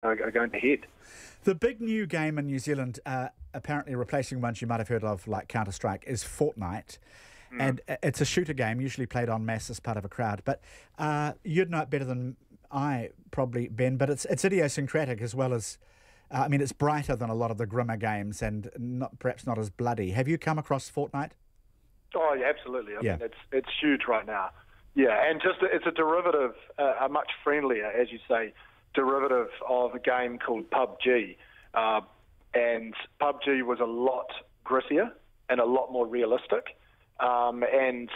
are going to head. The big new game in New Zealand, apparently replacing ones you might have heard of, like Counter-Strike, is Fortnite. And it's a shooter game, usually played en masse as part of a crowd. But you'd know it better than I, probably, Ben, but it's idiosyncratic as well as... I mean, it's brighter than a lot of the grimmer games and perhaps not as bloody. Have you come across Fortnite? Oh, yeah, absolutely. I mean, it's huge right now. Yeah, and it's a derivative, a much friendlier, as you say, derivative of a game called PUBG. And PUBG was a lot grittier and a lot more realistic. And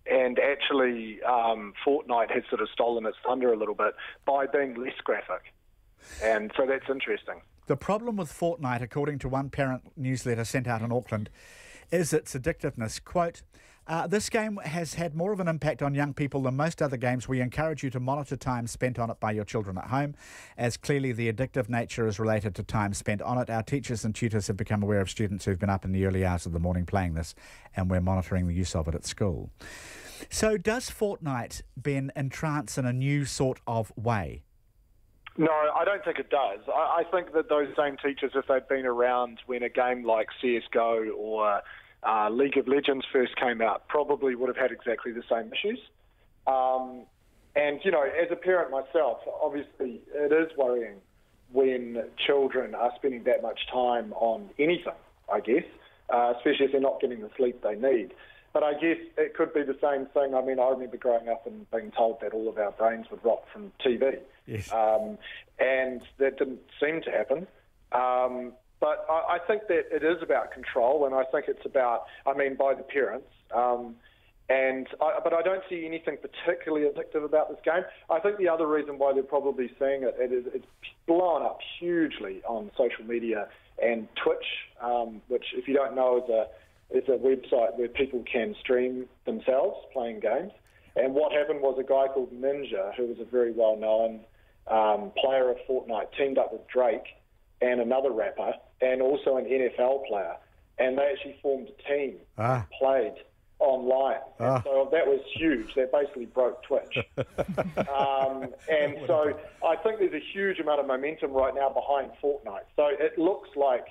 actually, Fortnite has sort of stolen its thunder a little bit by being less graphic. And so that's interesting. The problem with Fortnite, according to one parent newsletter sent out in Auckland, is its addictiveness. Quote, this game has had more of an impact on young people than most other games. We encourage you to monitor time spent on it by your children at home, as clearly the addictive nature is related to time spent on it. Our teachers and tutors have become aware of students who've been up in the early hours of the morning playing this, and we're monitoring the use of it at school. So does Fortnite, Ben, entrance in a new sort of way? No, I don't think it does. I think that those same teachers, if they'd been around when a game like CSGO or League of Legends first came out, probably would have had exactly the same issues. And, you know, as a parent myself, obviously it is worrying when children are spending that much time on anything, I guess, especially if they're not getting the sleep they need. But I guess it could be the same thing. I mean, I remember growing up and being told that all of our brains would rot from TV. Yes. And that didn't seem to happen. But I think that it is about control, and I think it's about, I mean, by the parents. But I don't see anything particularly addictive about this game. I think the other reason why they're probably seeing it is it's blown up hugely on social media and Twitch, which, if you don't know, is a website where people can stream themselves playing games. And what happened was a guy called Ninja, who was a very well-known player of Fortnite, teamed up with Drake and another rapper and also an NFL player. And they actually formed a team and played online. And so that was huge. That basically broke Twitch. And so I think there's a huge amount of momentum right now behind Fortnite. So it looks like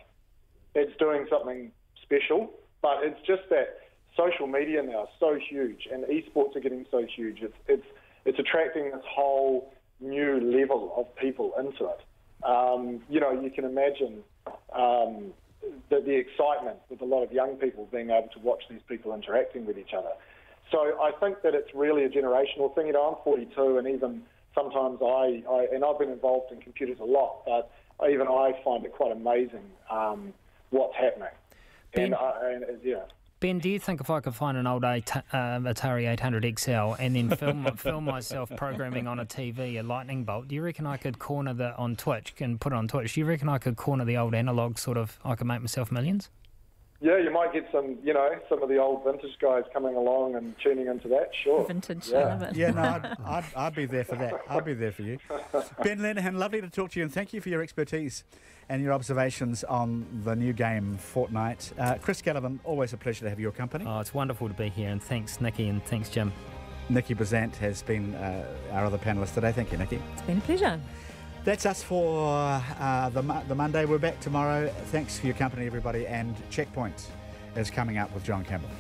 it's doing something special, but it's just that social media now is so huge and esports are getting so huge. It's attracting this whole new level of people into it. You know, you can imagine the excitement with a lot of young people being able to watch these people interacting with each other. So I think that it's really a generational thing. You know, I'm 42, and even sometimes I've been involved in computers a lot, but even I find it quite amazing what's happening. Ben, yeah. Ben, do you think if I could find an old Atari 800 XL and then film myself programming on a TV a lightning bolt, do you reckon I could corner that on Twitch and put it on Twitch? Do you reckon I could corner the old analog sort of, I could make myself millions? Yeah, you might get some of the old vintage guys coming along and tuning into that, sure. Vintage, I love it. Yeah, no, I'd be there for that. I'd be there for you. Ben Lenihan, lovely to talk to you, and thank you for your expertise and your observations on the new game, Fortnite. Chris Gallivan, always a pleasure to have your company. Oh, it's wonderful to be here, and thanks, Nikki, and thanks, Jim. Nikki Bazant has been our other panellist today. Thank you, Nikki. It's been a pleasure. That's us for the Monday. We're back tomorrow. Thanks for your company, everybody, and Checkpoint is coming up with John Campbell.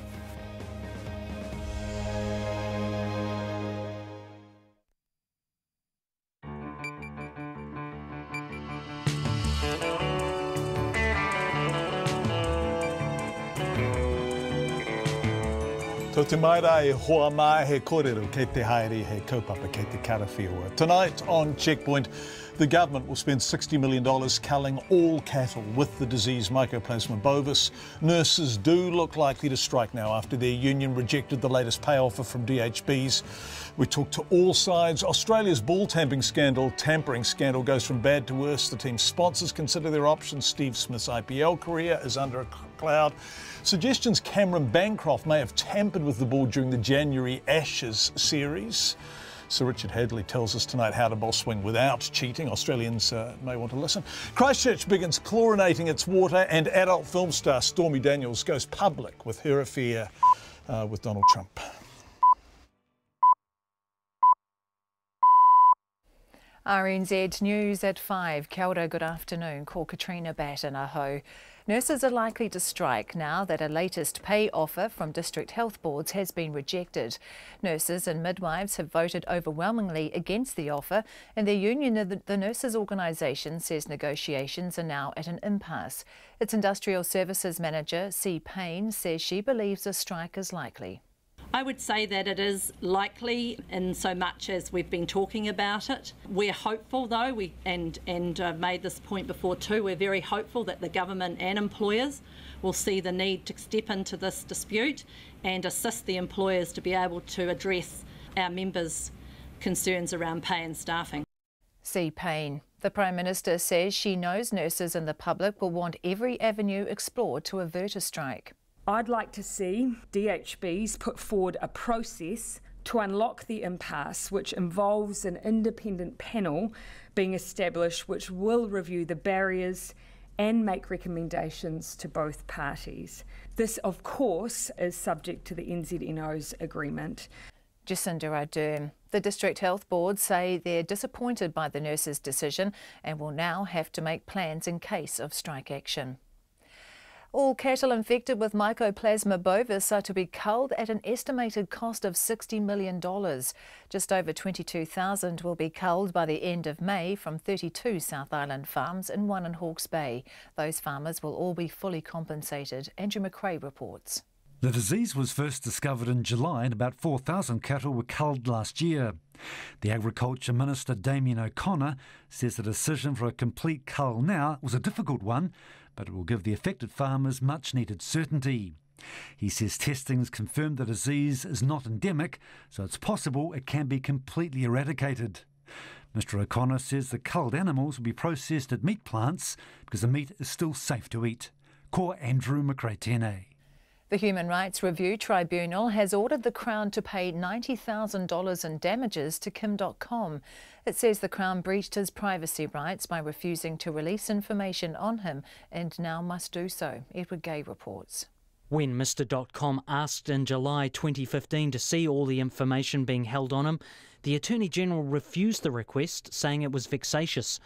Tō te maira e hoa mai he kōrero kei te haere he kaupapa kei te karawhiua. Tonight on Checkpoint, the government will spend $60 million culling all cattle with the disease Mycoplasma bovis. Nurses do look likely to strike now after their union rejected the latest pay offer from DHBs. We talk to all sides. Australia's ball tampering scandal goes from bad to worse. The team's sponsors consider their options. Steve Smith's IPL career is under a cloud. Suggestions Cameron Bancroft may have tampered with the ball during the January Ashes series. Sir Richard Hadley tells us tonight how to bowl swing without cheating. Australians may want to listen. Christchurch begins chlorinating its water, and adult film star Stormy Daniels goes public with her affair with Donald Trump. RNZ News at 5. Kia ora, good afternoon. Ko Katrina Bat in Aho. Nurses are likely to strike now that a latest pay offer from district health boards has been rejected. Nurses and midwives have voted overwhelmingly against the offer, and their union, the Nurses Organisation, says negotiations are now at an impasse. Its Industrial Services Manager, C. Payne, says she believes a strike is likely. I would say that it is likely in so much as we've been talking about it. We're hopeful though, and I've made this point before too, we're very hopeful that the government and employers will see the need to step into this dispute and assist the employers to be able to address our members' concerns around pay and staffing. C. Payne. The Prime Minister says she knows nurses and the public will want every avenue explored to avert a strike. I'd like to see DHBs put forward a process to unlock the impasse, which involves an independent panel being established which will review the barriers and make recommendations to both parties. This, of course, is subject to the NZNO's agreement. Jacinda Ardern. The District Health Board say they're disappointed by the nurses' decision and will now have to make plans in case of strike action. All cattle infected with Mycoplasma bovis are to be culled at an estimated cost of $60 million. Just over 22,000 will be culled by the end of May from 32 South Island farms and one in Hawke's Bay. Those farmers will all be fully compensated. Andrew McRae reports. The disease was first discovered in July and about 4,000 cattle were culled last year. The Agriculture Minister Damien O'Connor says the decision for a complete cull now was a difficult one, but it will give the affected farmers much needed certainty. He says testing has confirmed the disease is not endemic, so it's possible it can be completely eradicated. Mr O'Connor says the culled animals will be processed at meat plants because the meat is still safe to eat. Ko Andrew McRae tēnei. The Human Rights Review Tribunal has ordered the Crown to pay $90,000 in damages to Dotcom. It says the Crown breached his privacy rights by refusing to release information on him and now must do so. Edward Gay reports. When Mr Dotcom asked in July 2015 to see all the information being held on him, the Attorney-General refused the request, saying it was vexatious.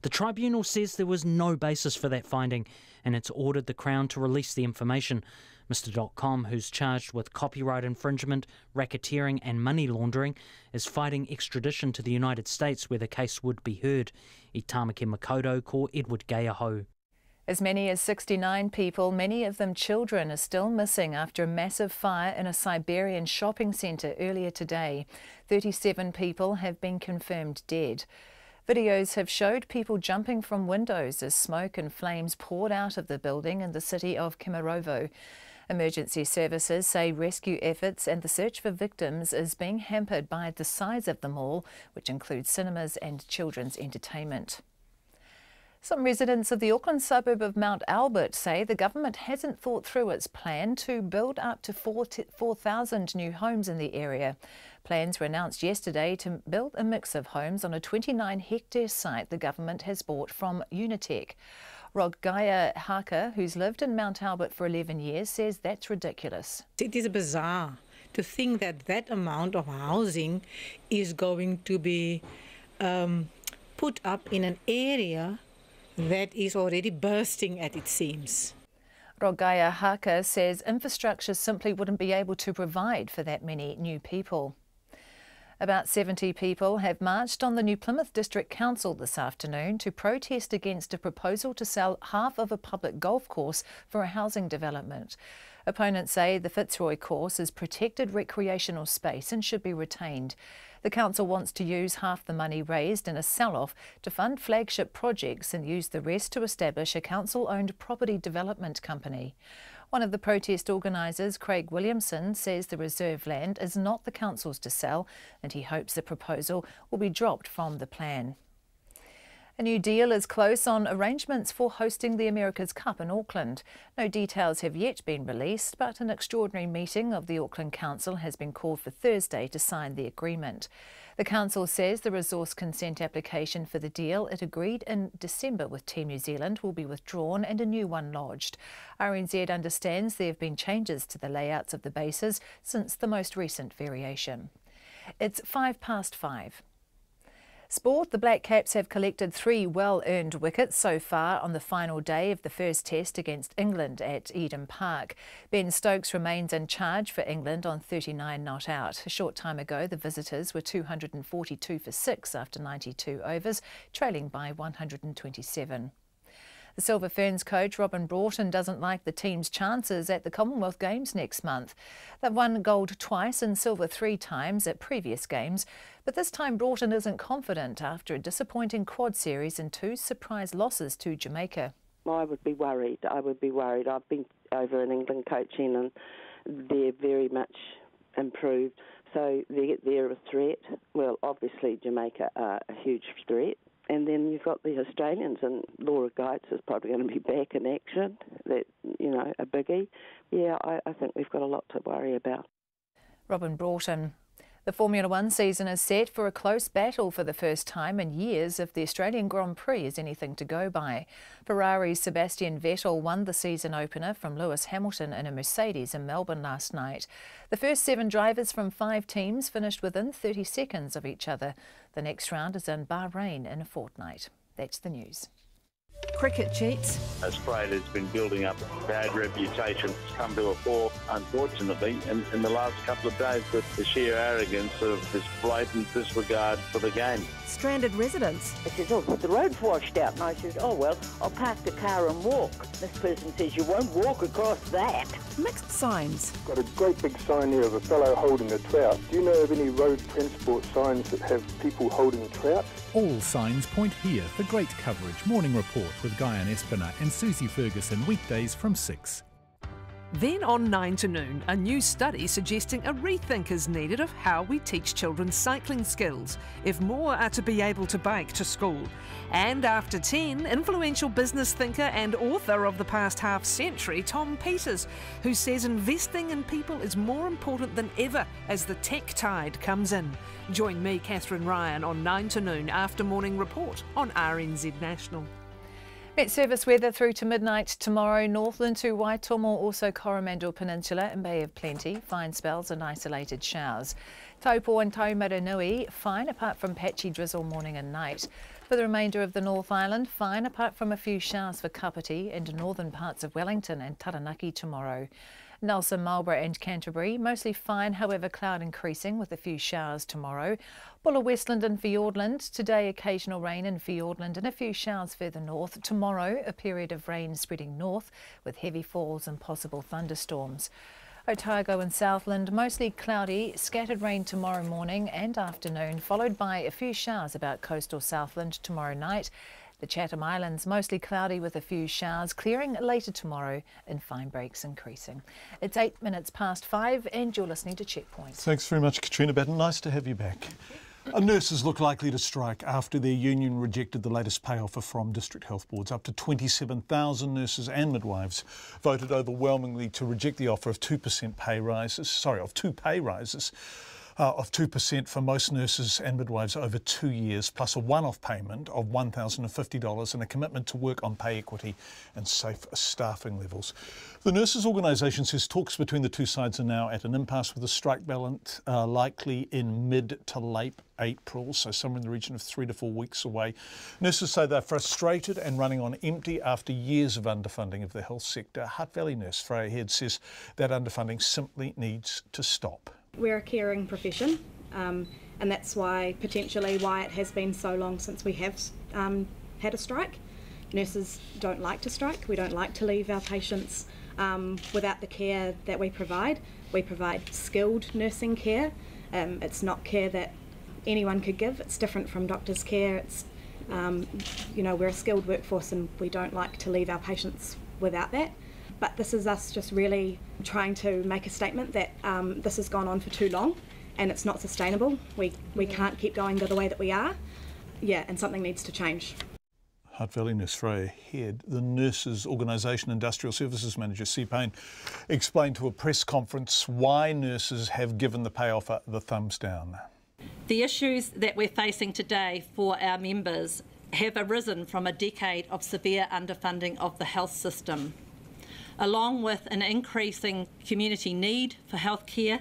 The tribunal says there was no basis for that finding, and it's ordered the Crown to release the information. Mr Dotcom, who's charged with copyright infringement, racketeering and money laundering, is fighting extradition to the United States where the case would be heard. I tāmaki makoto ko Edward Gay aho. As many as 69 people, many of them children, are still missing after a massive fire in a Siberian shopping centre earlier today. 37 people have been confirmed dead. Videos have showed people jumping from windows as smoke and flames poured out of the building in the city of Kemerovo. Emergency services say rescue efforts and the search for victims is being hampered by the size of the mall, which includes cinemas and children's entertainment. Some residents of the Auckland suburb of Mount Albert say the government hasn't thought through its plan to build up to 4,000 new homes in the area. Plans were announced yesterday to build a mix of homes on a 29-hectare site the government has bought from Unitec. Rogaya Haka, who's lived in Mount Albert for 11 years, says that's ridiculous. It is bizarre to think that that amount of housing is going to be put up in an area that is already bursting at its seams. Rogaya Haka says infrastructure simply wouldn't be able to provide for that many new people. About 70 people have marched on the New Plymouth District Council this afternoon to protest against a proposal to sell half of a public golf course for a housing development. Opponents say the Fitzroy course is protected recreational space and should be retained. The council wants to use half the money raised in a sell-off to fund flagship projects and use the rest to establish a council-owned property development company. One of the protest organisers, Craig Williamson, says the reserve land is not the council's to sell and he hopes the proposal will be dropped from the plan. A new deal is close on arrangements for hosting the America's Cup in Auckland. No details have yet been released, but an extraordinary meeting of the Auckland Council has been called for Thursday to sign the agreement. The Council says the resource consent application for the deal it agreed in December with Team New Zealand will be withdrawn and a new one lodged. RNZ understands there have been changes to the layouts of the bases since the most recent variation. It's 5 past 5. Sport, the Black Caps have collected 3 well-earned wickets so far on the final day of the first test against England at Eden Park. Ben Stokes remains in charge for England on 39 not out. A short time ago, the visitors were 242 for 6 after 92 overs, trailing by 127. The Silver Ferns coach Robin Broughton doesn't like the team's chances at the Commonwealth Games next month. They've won gold twice and silver 3 times at previous games, but this time Broughton isn't confident after a disappointing quad series and 2 surprise losses to Jamaica. I would be worried. I've been over in England coaching and they're very much improved. So they're a threat. Well, obviously Jamaica are a huge threat. And then you've got the Australians, and Laura Geitz is probably going to be back in action. That, a biggie. Yeah, I think we've got a lot to worry about. Robin Broughton. The Formula One season is set for a close battle for the first time in years if the Australian Grand Prix is anything to go by. Ferrari's Sebastian Vettel won the season opener from Lewis Hamilton in a Mercedes in Melbourne last night. The first 7 drivers from 5 teams finished within 30 seconds of each other. The next round is in Bahrain in a fortnight. That's the news. Cricket cheats. Australia's been building up a bad reputation. It's come to a fore, unfortunately, in the last couple of days with the sheer arrogance of this blatant disregard for the game. Stranded residents. I says, the road's washed out. And I says, well, I'll park the car and walk. This person says, you won't walk across that. Mixed signs. Got a great big sign here of a fellow holding a trout. Do you know of any road transport signs that have people holding trout? All signs point here for great coverage. Morning Report with Guyan Espiner and Susie Ferguson, weekdays from 6. Then on 9 to noon, a new study suggesting a rethink is needed of how we teach children cycling skills if more are to be able to bike to school. And after 10, influential business thinker and author of the past half century, Tom Peters, who says investing in people is more important than ever as the tech tide comes in. Join me, Catherine Ryan, on 9 to noon after Morning Report on RNZ National. Met Service weather through to midnight tomorrow. Northland to Waitomo, also Coromandel Peninsula and Bay of Plenty. Fine spells and isolated showers. Taupo and Taumaranui, fine apart from patchy drizzle morning and night. For the remainder of the North Island, fine apart from a few showers for Kapiti and northern parts of Wellington and Taranaki tomorrow. Nelson, Marlborough and Canterbury, mostly fine, however cloud increasing with a few showers tomorrow. Bulla, Westland and Fiordland, today occasional rain in Fiordland and a few showers further north. Tomorrow a period of rain spreading north with heavy falls and possible thunderstorms. Otago and Southland, mostly cloudy, scattered rain tomorrow morning and afternoon, followed by a few showers about coastal Southland tomorrow night. The Chatham Islands, mostly cloudy with a few showers, clearing later tomorrow and fine breaks increasing. It's 8 minutes past 5 and you're listening to Checkpoint. Thanks very much, Katrina Batten. Nice to have you back. Nurses look likely to strike after their union rejected the latest pay offer from district health boards. Up to 27,000 nurses and midwives voted overwhelmingly to reject the offer of 2% pay rises. Of 2 pay rises. Of 2% for most nurses and midwives over 2 years, plus a one-off payment of $1,050 and a commitment to work on pay equity and safe staffing levels. The nurses' organisation says talks between the two sides are now at an impasse with a strike balance likely in mid to late April, so somewhere in the region of 3 to 4 weeks away. Nurses say they're frustrated and running on empty after years of underfunding of the health sector. Hutt Valley nurse Freya Head says that underfunding simply needs to stop. We're a caring profession, and that's potentially why it has been so long since we have had a strike. Nurses don't like to strike. We don't like to leave our patients without the care that we provide. We provide skilled nursing care. It's not care that anyone could give. It's different from doctors' care. It's we're a skilled workforce and we don't like to leave our patients without that. But this is us just really trying to make a statement that this has gone on for too long and it's not sustainable. We can't keep going the way that we are. And something needs to change. Hutt Valley nurse Freya Head. The Nurses Organisation Industrial Services Manager, C. Payne, explained to a press conference why nurses have given the pay offer the thumbs down. The issues that we're facing today for our members have arisen from a decade of severe underfunding of the health system, along with an increasing community need for health care,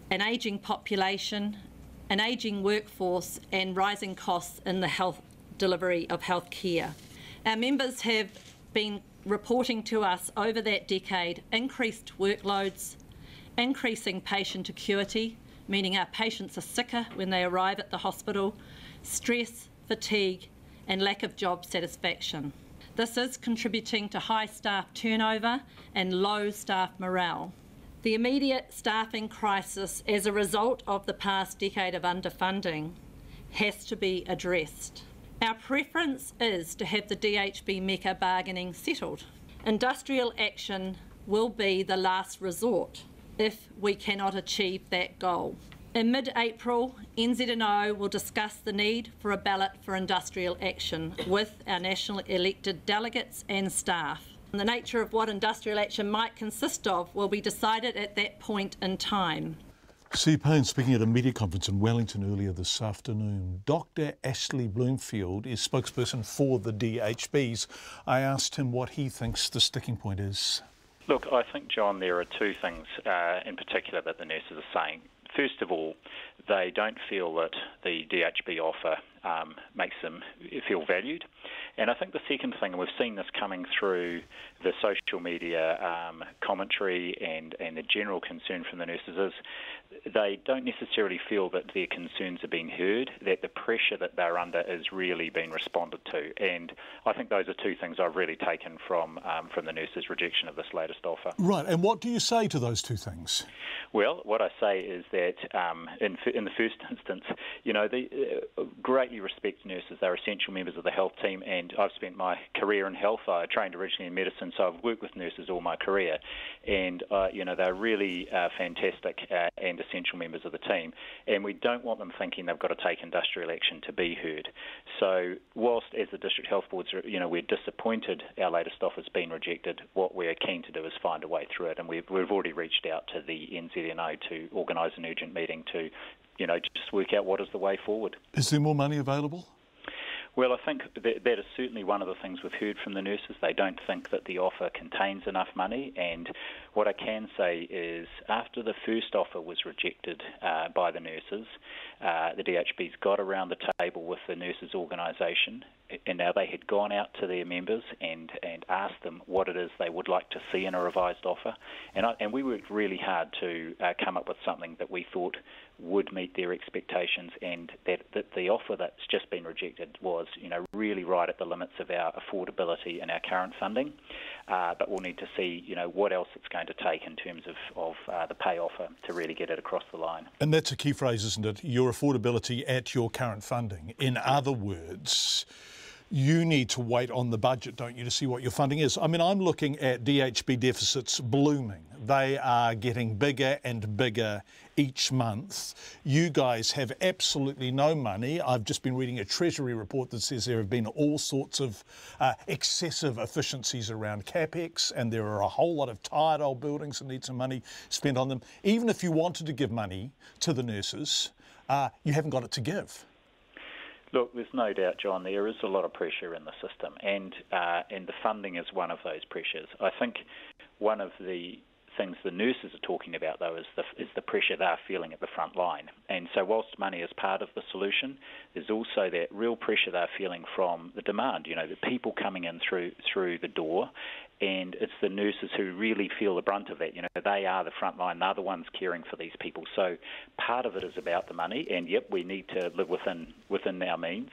an ageing population an ageing workforce and rising costs in the health delivery of health care. Our members have been reporting to us over that decade increased workloads, increasing patient acuity, meaning our patients are sicker when they arrive at the hospital, stress, fatigue and lack of job satisfaction. This is contributing to high staff turnover and low staff morale. The immediate staffing crisis as a result of the past decade of underfunding has to be addressed. Our preference is to have the DHB MECA bargaining settled. Industrial action will be the last resort if we cannot achieve that goal. In mid-April, NZNO will discuss the need for a ballot for industrial action with our national elected delegates and staff. The nature of what industrial action might consist of will be decided at that point in time. C. Payne speaking at a media conference in Wellington earlier this afternoon. Dr. Ashley Bloomfield is spokesperson for the DHBs. I asked him what he thinks the sticking point is. Look, I think, John, there are two things in particular that the nurses are saying. First of all, they don't feel that the DHB offer makes them feel valued. And I think the second thing, and we've seen this coming through the social media commentary and the general concern from the nurses, is they don't necessarily feel that their concerns are being heard, that the pressure that they're under is really being responded to. And I think those are two things I've really taken from the nurses' rejection of this latest offer. Right, and what do you say to those two things? Well, what I say is that in the first instance, you know, they greatly respect nurses. They're essential members of the health team, and I've spent my career in health. I trained originally in medicine, so I've worked with nurses all my career. And, you know, they're really fantastic and essential members of the team. And we don't want them thinking they've got to take industrial action to be heard. So whilst as the district health boards, you know, we're disappointed our latest offer's been rejected, what we're keen to do is find a way through it. And we've already reached out to the NZNO to organise an urgent meeting to, you know, just work out what is the way forward. Is there more money available? Well, I think that is certainly one of the things we've heard from the nurses. They don't think that the offer contains enough money, and what I can say is after the first offer was rejected by the nurses, the DHB's got around the table with the nurses' organisation, and now they had gone out to their members and asked them what it is they would like to see in a revised offer, and we worked really hard to come up with something that we thought would meet their expectations, and that the offer that's just been rejected was, you know, really right at the limits of our affordability and our current funding. But we'll need to see, you know, what else it's going to take in terms of the pay offer to really get it across the line. And that's a key phrase, isn't it? Your affordability at your current funding. In other words, you need to wait on the budget, don't you, to see what your funding is. I mean, I'm looking at DHB deficits blooming. They are getting bigger and bigger each month. You guys have absolutely no money. I've just been reading a Treasury report that says there have been all sorts of excessive efficiencies around CapEx, and there are a whole lot of tired old buildings that need some money spent on them. Even if you wanted to give money to the nurses, you haven't got it to give. Look, there's no doubt, John, there is a lot of pressure in the system, and the funding is one of those pressures. I think one of the things the nurses are talking about, though, is the pressure they're feeling at the front line. And so whilst money is part of the solution, there's also that real pressure they're feeling from the demand, you know, the people coming in through the door. And it's the nurses who really feel the brunt of that. You know, they are the front line. They're the ones caring for these people. So part of it is about the money. And, yep, we need to live within our means.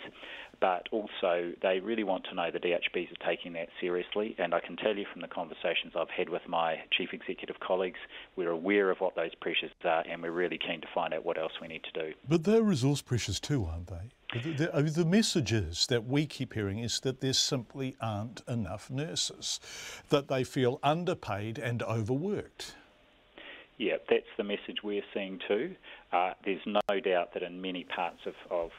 But also they really want to know the DHBs are taking that seriously. And I can tell you from the conversations I've had with my chief executive colleagues, we're aware of what those pressures are, and we're really keen to find out what else we need to do. But they're resource pressures too, aren't they? The messages that we keep hearing is that there simply aren't enough nurses, that they feel underpaid and overworked. Yeah, that's the message we're seeing too. There's no doubt that in many parts of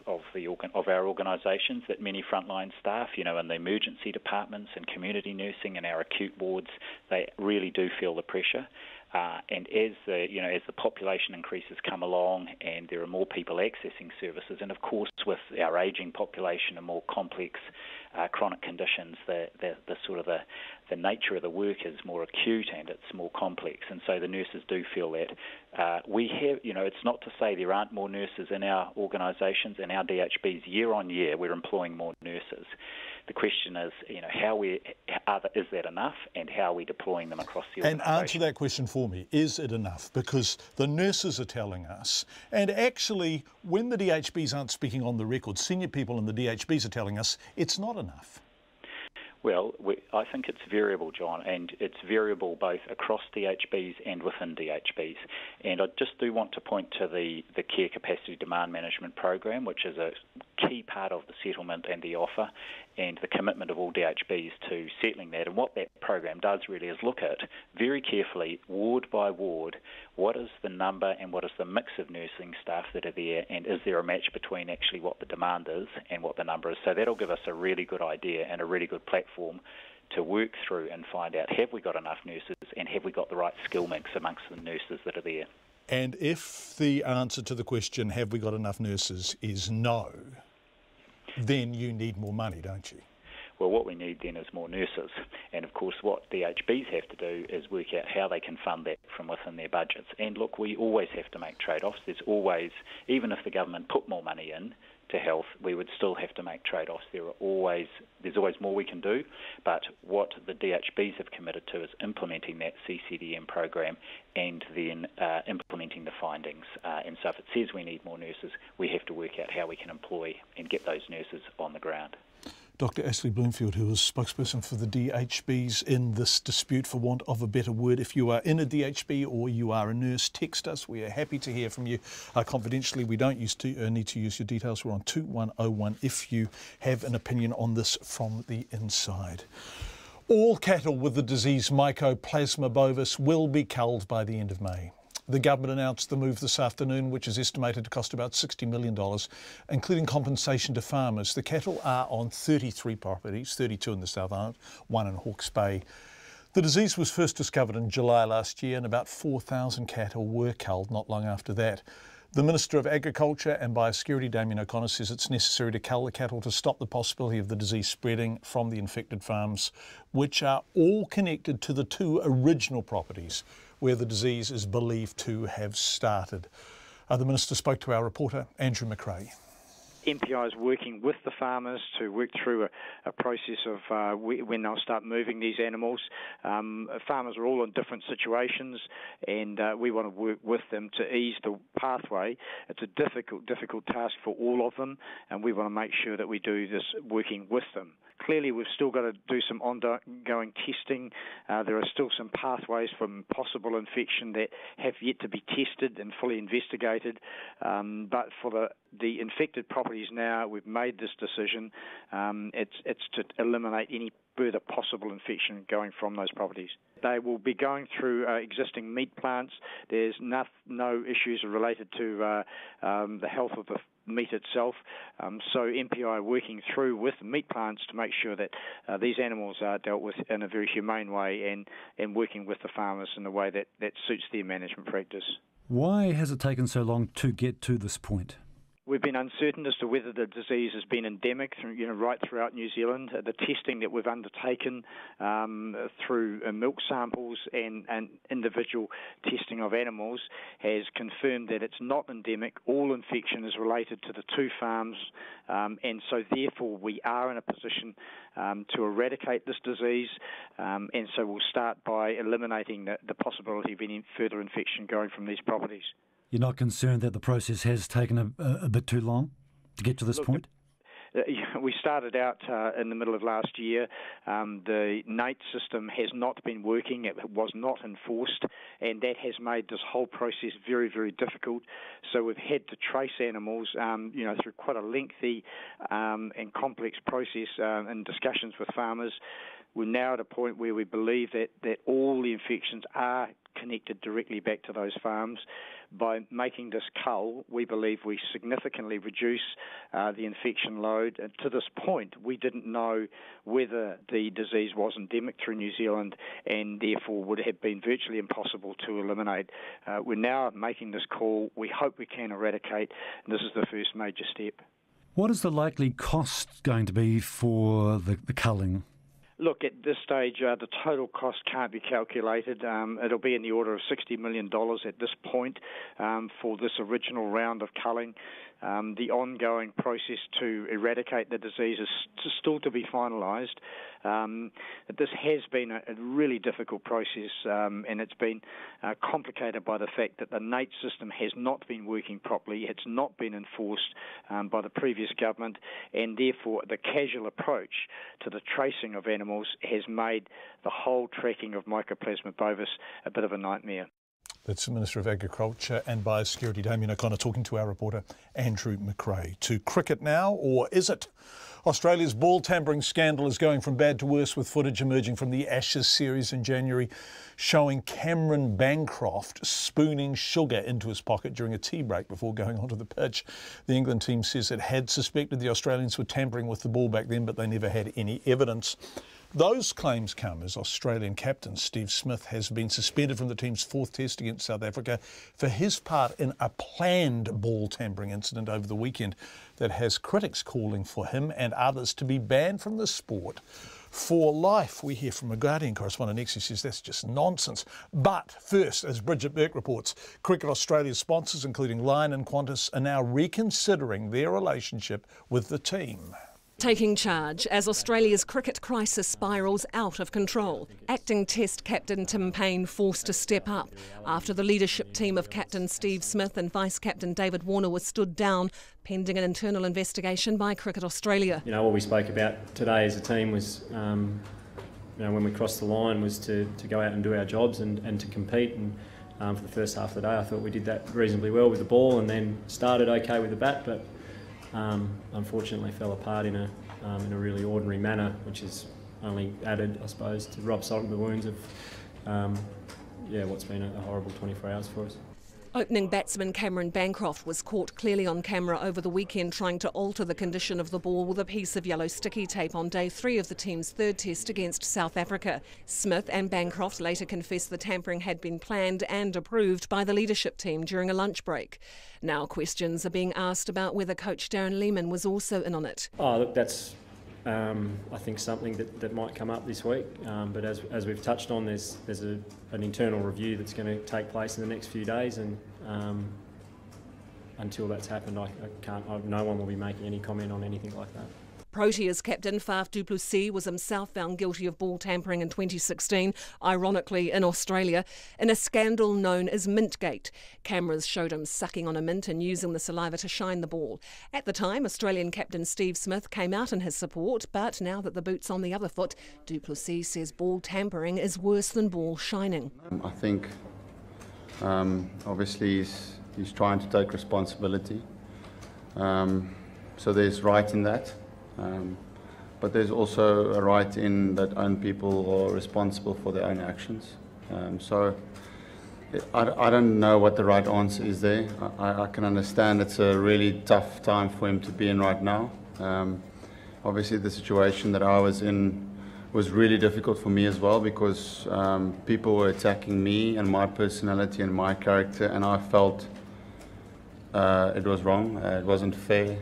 our organisations, that many frontline staff, you know, in the emergency departments and community nursing and our acute wards, they really do feel the pressure. And as the population increases come along, and there are more people accessing services, and of course with our ageing population and more complex chronic conditions, the nature of the work is more acute and it's more complex, and so the nurses do feel that. We have, it's not to say there aren't more nurses in our organisations and our DHBs. Year on year, we're employing more nurses. The question is, is that enough, and how are we deploying them across the organisation? And answer that question for me. Is it enough? Because the nurses are telling us, and actually when the DHBs aren't speaking on the record, senior people in the DHBs are telling us it's not enough. Well, I think it's variable, John, and it's variable both across DHBs and within DHBs. And I just do want to point to the Care Capacity Demand Management Program, which is a key part of the settlement and the offer, and the commitment of all DHBs to settling that. And what that program does really is look at very carefully, ward by ward, what is the number and what is the mix of nursing staff that are there, and is there a match between actually what the demand is and what the number is. So that'll give us a really good idea and a really good platform to work through and find out, have we got enough nurses and have we got the right skill mix amongst the nurses that are there. And if the answer to the question, have we got enough nurses, is no, then you need more money, don't you? Well, what we need then is more nurses. And of course what DHBs have to do is work out how they can fund that from within their budgets. And look, we always have to make trade-offs. There's always, even if the government put more money in to health, we would still have to make trade-offs. There's always more we can do, but what the DHBs have committed to is implementing that CCDM program and then implementing the findings. And so if it says we need more nurses, we have to work out how we can employ and get those nurses on the ground. Dr. Ashley Bloomfield, who is spokesperson for the DHBs in this dispute, for want of a better word. If you are in a DHB or you are a nurse, text us. We are happy to hear from you. Confidentially, we don't need to use your details. We're on 2101 if you have an opinion on this from the inside. All cattle with the disease Mycoplasma bovis will be culled by the end of May. The government announced the move this afternoon, which is estimated to cost about $60 million, including compensation to farmers. The cattle are on 33 properties, 32 in the South Island, 1 in Hawke's Bay. The disease was first discovered in July last year, and about 4,000 cattle were culled not long after that. The Minister of Agriculture and Biosecurity, Damien O'Connor, says it's necessary to cull the cattle to stop the possibility of the disease spreading from the infected farms, which are all connected to the 2 original properties where the disease is believed to have started. The Minister spoke to our reporter, Andrew McRae. MPI is working with the farmers to work through a process of when they'll start moving these animals. Farmers are all in different situations, and we want to work with them to ease the pathway. It's a difficult task for all of them, and we want to make sure that we do this working with them. Clearly, we've still got to do some ongoing testing. There are still some pathways from possible infection that have yet to be tested and fully investigated. But for the infected properties now, we've made this decision. It's to eliminate any further possible infection going from those properties. They will be going through existing meat plants. There's no issues related to the health of the meat itself. So MPI are working through with meat plants to make sure that these animals are dealt with in a very humane way and working with the farmers in a way that suits their management practice. Why has it taken so long to get to this point? We've been uncertain as to whether the disease has been endemic, right throughout New Zealand. The testing that we've undertaken through milk samples and individual testing of animals has confirmed that it's not endemic. All infection is related to the 2 farms, and so therefore we are in a position to eradicate this disease, and so we'll start by eliminating the possibility of any further infection going from these properties. You're not concerned that the process has taken a bit too long to get to this point? We started out in the middle of last year. The NATE system has not been working. It was not enforced, and that has made this whole process very, very difficult. So we've had to trace animals, through quite a lengthy and complex process and discussions with farmers. we're now at a point where we believe that all the infections are connected directly back to those farms. By making this cull, we believe we significantly reduce the infection load. And to this point, we didn't know whether the disease was endemic through New Zealand and therefore would have been virtually impossible to eliminate. We're now making this call. We hope we can eradicate, and this is the first major step. What is the likely cost going to be for the culling? Look, at this stage, the total cost can't be calculated. It'll be in the order of $60 million at this point for this original round of culling. The ongoing process to eradicate the disease is still to be finalised. This has been a really difficult process, and it's been complicated by the fact that the NATE system has not been working properly. It's not been enforced by the previous government, and therefore the casual approach to the tracing of animals has made the whole tracking of Mycoplasma bovis a bit of a nightmare. That's the Minister of Agriculture and Biosecurity, Damien O'Connor, talking to our reporter Andrew McRae. To cricket now, or is it? Australia's ball tampering scandal is going from bad to worse, with footage emerging from the Ashes series in January showing Cameron Bancroft spooning sugar into his pocket during a tea break before going onto the pitch. The England team says it had suspected the Australians were tampering with the ball back then, but they never had any evidence. Those claims come as Australian captain Steve Smith has been suspended from the team's fourth test against South Africa for his part in a planned ball tampering incident over the weekend that has critics calling for him and others to be banned from the sport for life. We hear from a Guardian correspondent next who says that's just nonsense. But first, as Bridget Burke reports, Cricket Australia's sponsors, including Lion and Qantas, are now reconsidering their relationship with the team. Taking charge as Australia's cricket crisis spirals out of control. Acting Test captain Tim Payne forced to step up after the leadership team of Captain Steve Smith and Vice-Captain David Warner was stood down pending an internal investigation by Cricket Australia. You know, what we spoke about today as a team was, when we crossed the line, was to go out and do our jobs and to compete. And for the first half of the day, I thought we did that reasonably well with the ball, and then started okay with the bat, but unfortunately fell apart in a really ordinary manner, which has only added, I suppose, to rub salt in the wounds of what's been a horrible 24 hours for us. Opening batsman Cameron Bancroft was caught clearly on camera over the weekend trying to alter the condition of the ball with a piece of yellow sticky tape on day 3 of the team's third test against South Africa. Smith and Bancroft later confessed the tampering had been planned and approved by the leadership team during a lunch break. Now questions are being asked about whether coach Darren Lehmann was also in on it. Oh, look, that's I think something that might come up this week, but as we've touched on, there's an internal review that's going to take place in the next few days, and until that's happened, no one will be making any comment on anything like that. Proteas captain Faf du Plessis was himself found guilty of ball tampering in 2016, ironically in Australia, in a scandal known as Mintgate. Cameras showed him sucking on a mint and using the saliva to shine the ball. At the time, Australian captain Steve Smith came out in his support, but now that the boot's on the other foot, du Plessis says ball tampering is worse than ball shining. I think obviously he's trying to take responsibility, so there's right in that. But there's also a right in that own people are responsible for their own actions. So I don't know what the right answer is there. I can understand it's a really tough time for him to be in right now. Obviously the situation that I was in was really difficult for me as well, because people were attacking me and my personality and my character, and I felt it was wrong, it wasn't fair.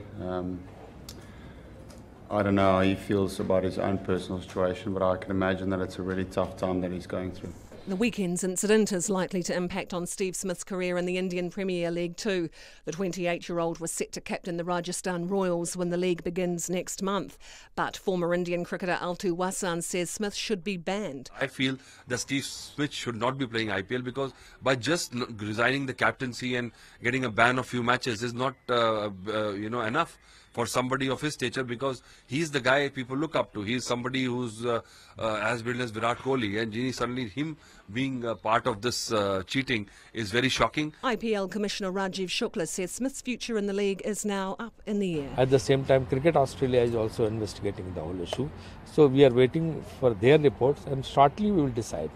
I don't know how he feels about his own personal situation, but I can imagine that it's a really tough time that he's going through. The weekend's incident is likely to impact on Steve Smith's career in the Indian Premier League too. The 28-year-old was set to captain the Rajasthan Royals when the league begins next month. But former Indian cricketer Altu Wasan says Smith should be banned. I feel that Steve Smith should not be playing IPL, because by just resigning the captaincy and getting a ban of few matches is not enough for somebody of his stature, because he's the guy people look up to. He's somebody who's as brilliant as Virat Kohli, and suddenly him being part of this cheating is very shocking. IPL Commissioner Rajiv Shukla says Smith's future in the league is now up in the air. At the same time, Cricket Australia is also investigating the whole issue. So we are waiting for their reports, and shortly we will decide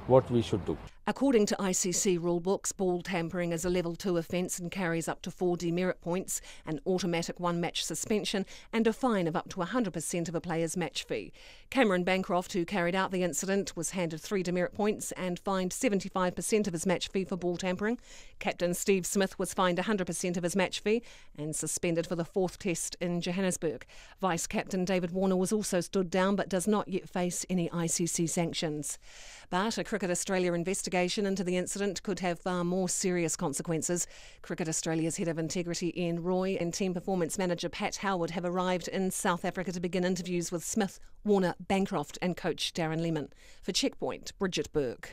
what we should do. According to ICC rulebooks, ball tampering is a level 2 offence and carries up to 4 demerit points, an automatic 1-match suspension and a fine of up to 100% of a player's match fee. Cameron Bancroft, who carried out the incident, was handed 3 demerit points and fined 75% of his match fee for ball tampering. Captain Steve Smith was fined 100% of his match fee and suspended for the 4th test in Johannesburg. Vice-Captain David Warner was also stood down but does not yet face any ICC sanctions. But a Cricket Australia investigation into the incident could have far more serious consequences. Cricket Australia's Head of Integrity Ian Roy and Team Performance Manager Pat Howard have arrived in South Africa to begin interviews with Smith, Warner, Bancroft and coach Darren Lehmann. For Checkpoint, Bridget Burke.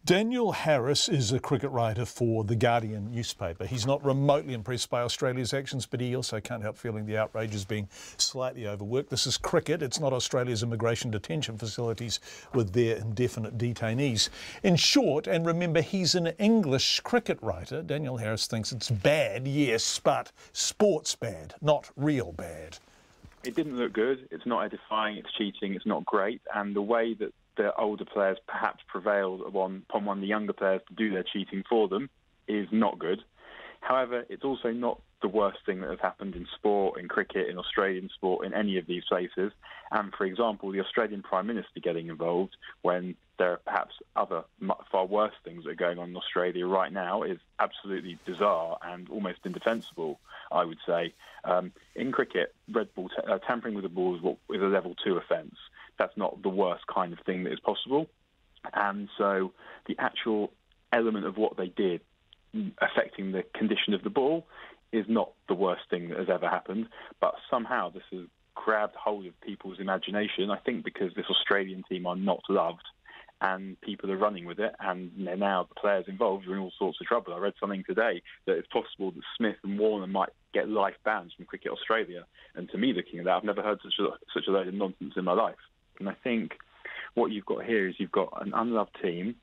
Daniel Harris is a cricket writer for The Guardian newspaper. He's not remotely impressed by Australia's actions, but he also can't help feeling the outrage is being slightly overworked. This is cricket. It's not Australia's immigration detention facilities with their indefinite detainees. In short, and remember, he's an English cricket writer, Daniel Harris thinks it's bad, yes, but sports bad, not real bad. It didn't look good. It's not edifying. It's cheating. It's not great. And the way that the older players perhaps prevailed upon one of the younger players to do their cheating for them is not good. However, it's also not the worst thing that has happened in sport, in cricket, in Australian sport, in any of these places. And, for example, the Australian Prime Minister getting involved when there are perhaps other far worse things that are going on in Australia right now is absolutely bizarre and almost indefensible, I would say. In cricket, red ball tampering with the ball is a level 2 offence. That's not the worst kind of thing that is possible. And so the actual element of what they did affecting the condition of the ball is not the worst thing that has ever happened. But somehow this has grabbed hold of people's imagination, I think because this Australian team are not loved and people are running with it, and now the players involved are in all sorts of trouble. I read something today that it's possible that Smith and Warner might get life bans from Cricket Australia. And to me, looking at that, I've never heard such a load of nonsense in my life. And I think what you've got here is you've got an unloved team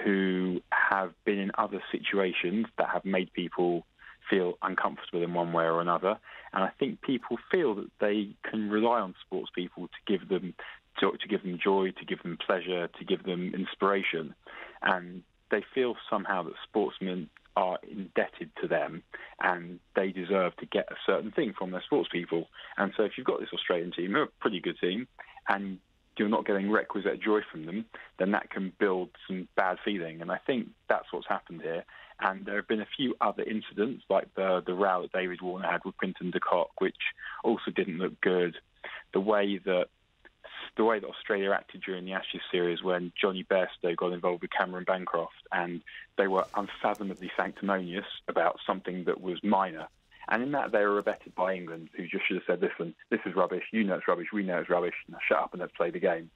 who have been in other situations that have made people feel uncomfortable in one way or another. And I think people feel that they can rely on sports people to give them joy, to give them pleasure, to give them inspiration. And they feel somehow that sportsmen are indebted to them and they deserve to get a certain thing from their sports people. And so if you've got this Australian team, they're a pretty good team, and you're not getting requisite joy from them, then that can build some bad feeling. And I think that's what's happened here. And there have been a few other incidents, like the row that David Warner had with Quinton de Kock, which also didn't look good. The way that Australia acted during the Ashes series when Johnny Bairstow got involved with Cameron Bancroft, and they were unfathomably sanctimonious about something that was minor. And in that, they were abetted by England, who just should have said, listen, this is rubbish, you know it's rubbish, we know it's rubbish, now shut up and let's play the game.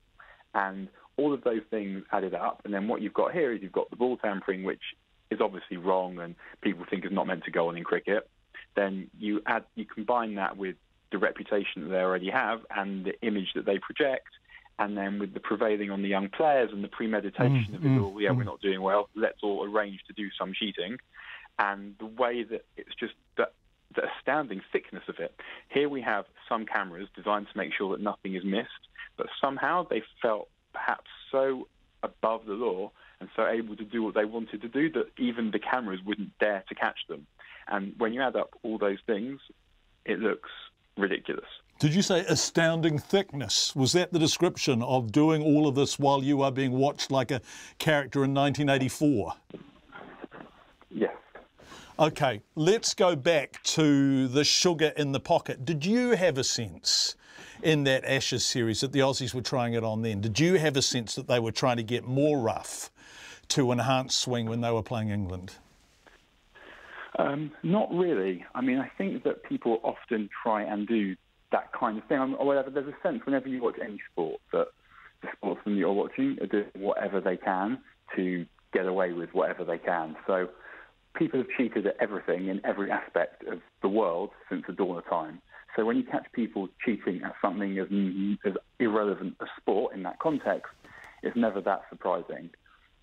And all of those things added up, and then what you've got here is you've got the ball tampering, which is obviously wrong and people think is not meant to go on in cricket. Then you combine that with the reputation that they already have and the image that they project, and then with the prevailing on the young players and the premeditation of it all, we're not doing well, let's all arrange to do some cheating. And the way that it's just the astounding thickness of it. Here we have some cameras designed to make sure that nothing is missed, but somehow they felt perhaps so above the law and so able to do what they wanted to do that even the cameras wouldn't dare to catch them. And when you add up all those things, it looks ridiculous. Did you say astounding thickness? Was that the description of doing all of this while you are being watched like a character in 1984? Yes. OK, let's go back to the sugar in the pocket. Did you have a sense in that Ashes series that the Aussies were trying it on then? Did you have a sense that they were trying to get more rough to enhance swing when they were playing England? Not really. I mean, I think that people often try and do that kind of thing. Or whatever. There's a sense whenever you watch any sport that the sportsmen you're watching are doing whatever they can to get away with whatever they can. So people have cheated at everything in every aspect of the world since the dawn of time. So when you catch people cheating at something as irrelevant as sport in that context, it's never that surprising.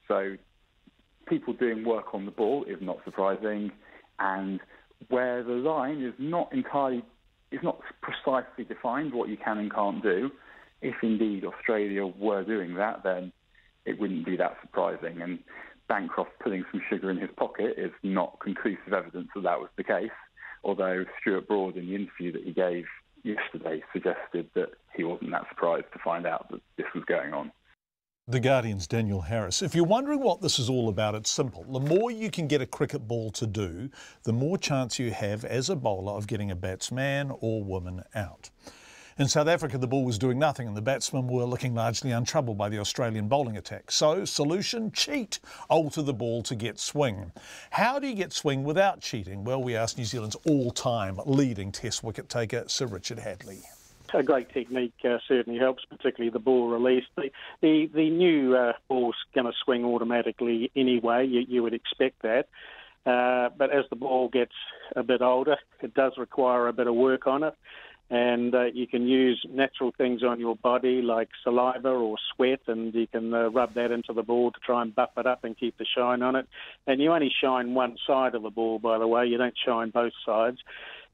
So people doing work on the ball is not surprising, and where the line is not precisely defined what you can and can't do, if indeed Australia were doing that, then it wouldn't be that surprising. And Bancroft putting some sugar in his pocket is not conclusive evidence that that was the case, although Stuart Broad, in the interview that he gave yesterday, suggested that he wasn't that surprised to find out that this was going on. The Guardian's Daniel Harris. If you're wondering what this is all about, it's simple. The more you can get a cricket ball to do, the more chance you have as a bowler of getting a batsman or woman out. In South Africa, the ball was doing nothing and the batsmen were looking largely untroubled by the Australian bowling attack. So, solution, cheat. Alter the ball to get swing. How do you get swing without cheating? Well, we asked New Zealand's all-time leading Test wicket taker, Sir Richard Hadley. A great technique certainly helps, particularly the ball release. The new ball's going to swing automatically anyway, you would expect that. But as the ball gets a bit older, it does require a bit of work on it. And you can use natural things on your body like saliva or sweat, and you can rub that into the ball to try and buff it up and keep the shine on it. And you only shine one side of the ball, by the way. You don't shine both sides.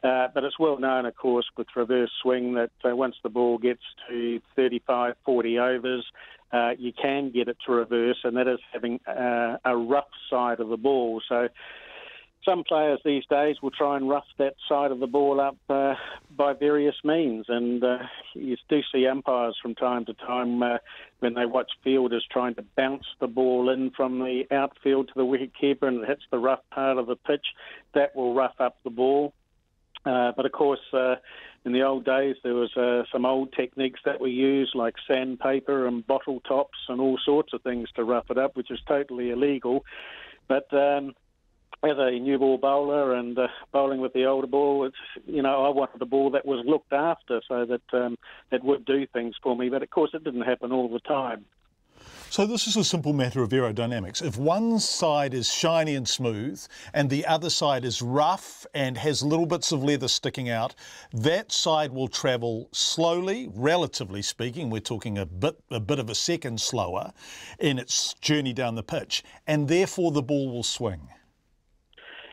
But it's well known, of course, with reverse swing that once the ball gets to 35, 40 overs, you can get it to reverse, and that is having a rough side of the ball. So some players these days will try and rough that side of the ball up by various means, and you do see umpires from time to time when they watch fielders trying to bounce the ball in from the outfield to the wicketkeeper and it hits the rough part of the pitch. That will rough up the ball. But of course, in the old days, there was some old techniques that we used, like sandpaper and bottle tops and all sorts of things to rough it up, which is totally illegal. But as a new ball bowler and bowling with the older ball, I wanted a ball that was looked after so that it would do things for me. But of course, it didn't happen all the time. So this is a simple matter of aerodynamics. If one side is shiny and smooth and the other side is rough and has little bits of leather sticking out, that side will travel slowly, relatively speaking. We're talking a bit of a second slower in its journey down the pitch, and therefore the ball will swing.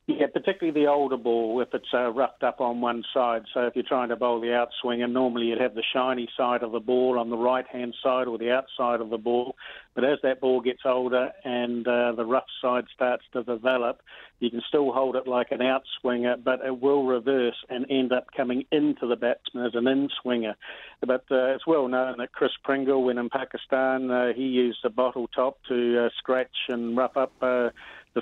Yeah, particularly the older ball, if it's roughed up on one side. So if you're trying to bowl the outswinger, normally you'd have the shiny side of the ball on the right-hand side or the outside of the ball. But as that ball gets older and the rough side starts to develop, you can still hold it like an outswinger, but it will reverse and end up coming into the batsman as an in-swinger. But it's well known that Chris Pringle, when in Pakistan, he used a bottle top to scratch and rough up the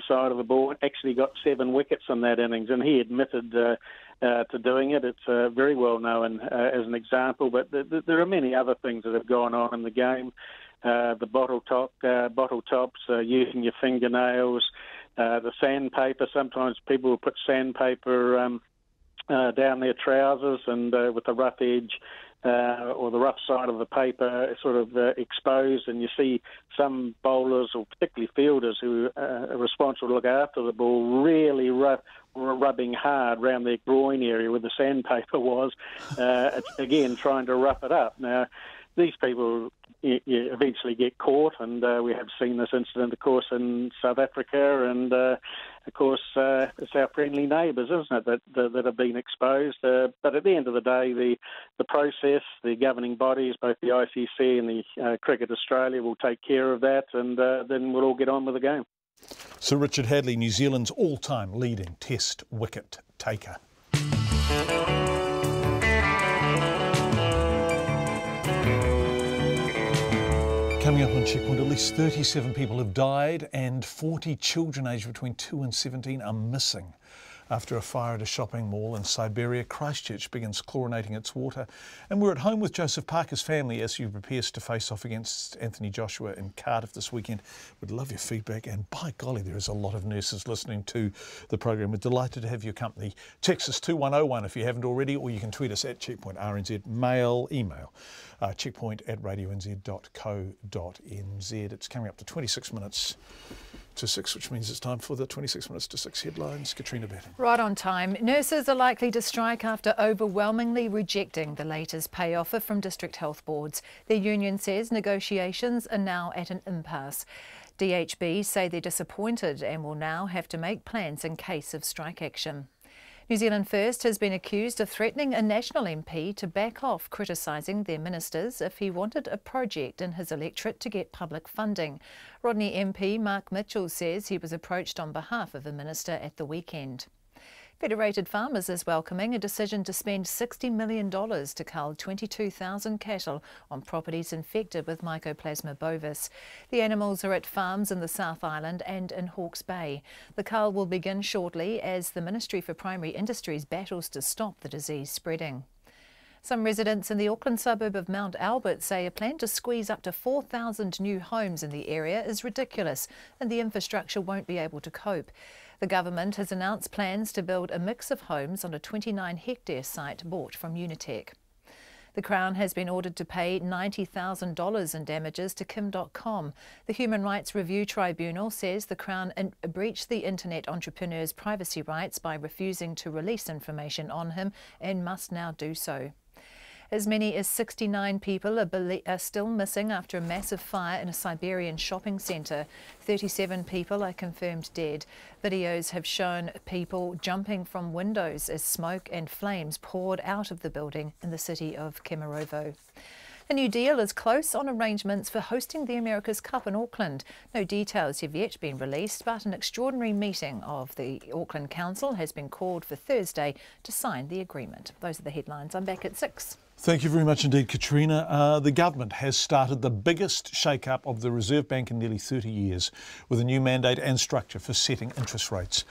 side of the ball. Actually got 7 wickets in that innings, and he admitted to doing it. It's very well known as an example, but there are many other things that have gone on in the game. The bottle tops, using your fingernails, the sandpaper. Sometimes people will put sandpaper down their trousers and with the rough edge or the rough side of the paper sort of exposed, and you see some bowlers or particularly fielders who are responsible to look after the ball really rubbing hard around their groin area where the sandpaper was, again trying to rough it up. Now, these people eventually get caught, and we have seen this incident, of course, in South Africa, and of course it's our friendly neighbours, isn't it, that have been exposed. But at the end of the day, the process, the governing bodies, both the ICC and the Cricket Australia, will take care of that, and then we'll all get on with the game. Sir Richard Hadley, New Zealand's all-time leading Test wicket taker. Coming up on Checkpoint, at least 37 people have died and 40 children aged between 2 and 17 are missing after a fire at a shopping mall in Siberian. Christchurch begins chlorinating its water. And we're at home with Joseph Parker's family as he prepares to face off against Anthony Joshua in Cardiff this weekend. We'd love your feedback, and by golly, there is a lot of nurses listening to the program. We're delighted to have your company. Text us 2101 if you haven't already, or you can tweet us at Checkpoint RNZ, email checkpoint@radionz.co.nz. It's coming up to 26 minutes to 6, which means it's time for the 26 minutes to 6 headlines. Katrina Batten. Right on time. Nurses are likely to strike after overwhelmingly rejecting the latest pay offer from district health boards. Their union says negotiations are now at an impasse. DHB say they're disappointed and will now have to make plans in case of strike action. New Zealand First has been accused of threatening a National MP to back off criticising their ministers if he wanted a project in his electorate to get public funding. Rodney MP Mark Mitchell says he was approached on behalf of a minister at the weekend. Federated Farmers is welcoming a decision to spend $60 million to cull 22,000 cattle on properties infected with Mycoplasma bovis. The animals are at farms in the South Island and in Hawke's Bay. The cull will begin shortly as the Ministry for Primary Industries battles to stop the disease spreading. Some residents in the Auckland suburb of Mount Albert say a plan to squeeze up to 4,000 new homes in the area is ridiculous and the infrastructure won't be able to cope. The government has announced plans to build a mix of homes on a 29-hectare site bought from Unitec. The Crown has been ordered to pay $90,000 in damages to Dotcom. The Human Rights Review Tribunal says the Crown breached the internet entrepreneur's privacy rights by refusing to release information on him and must now do so. As many as 69 people are still missing after a massive fire in a Siberian shopping centre. 37 people are confirmed dead. Videos have shown people jumping from windows as smoke and flames poured out of the building in the city of Kemerovo. A new deal is close on arrangements for hosting the America's Cup in Auckland. No details have yet been released, but an extraordinary meeting of the Auckland Council has been called for Thursday to sign the agreement. Those are the headlines. I'm back at 6. Thank you very much indeed, Katrina. The government has started the biggest shake-up of the Reserve Bank in nearly 30 years with a new mandate and structure for setting interest rates.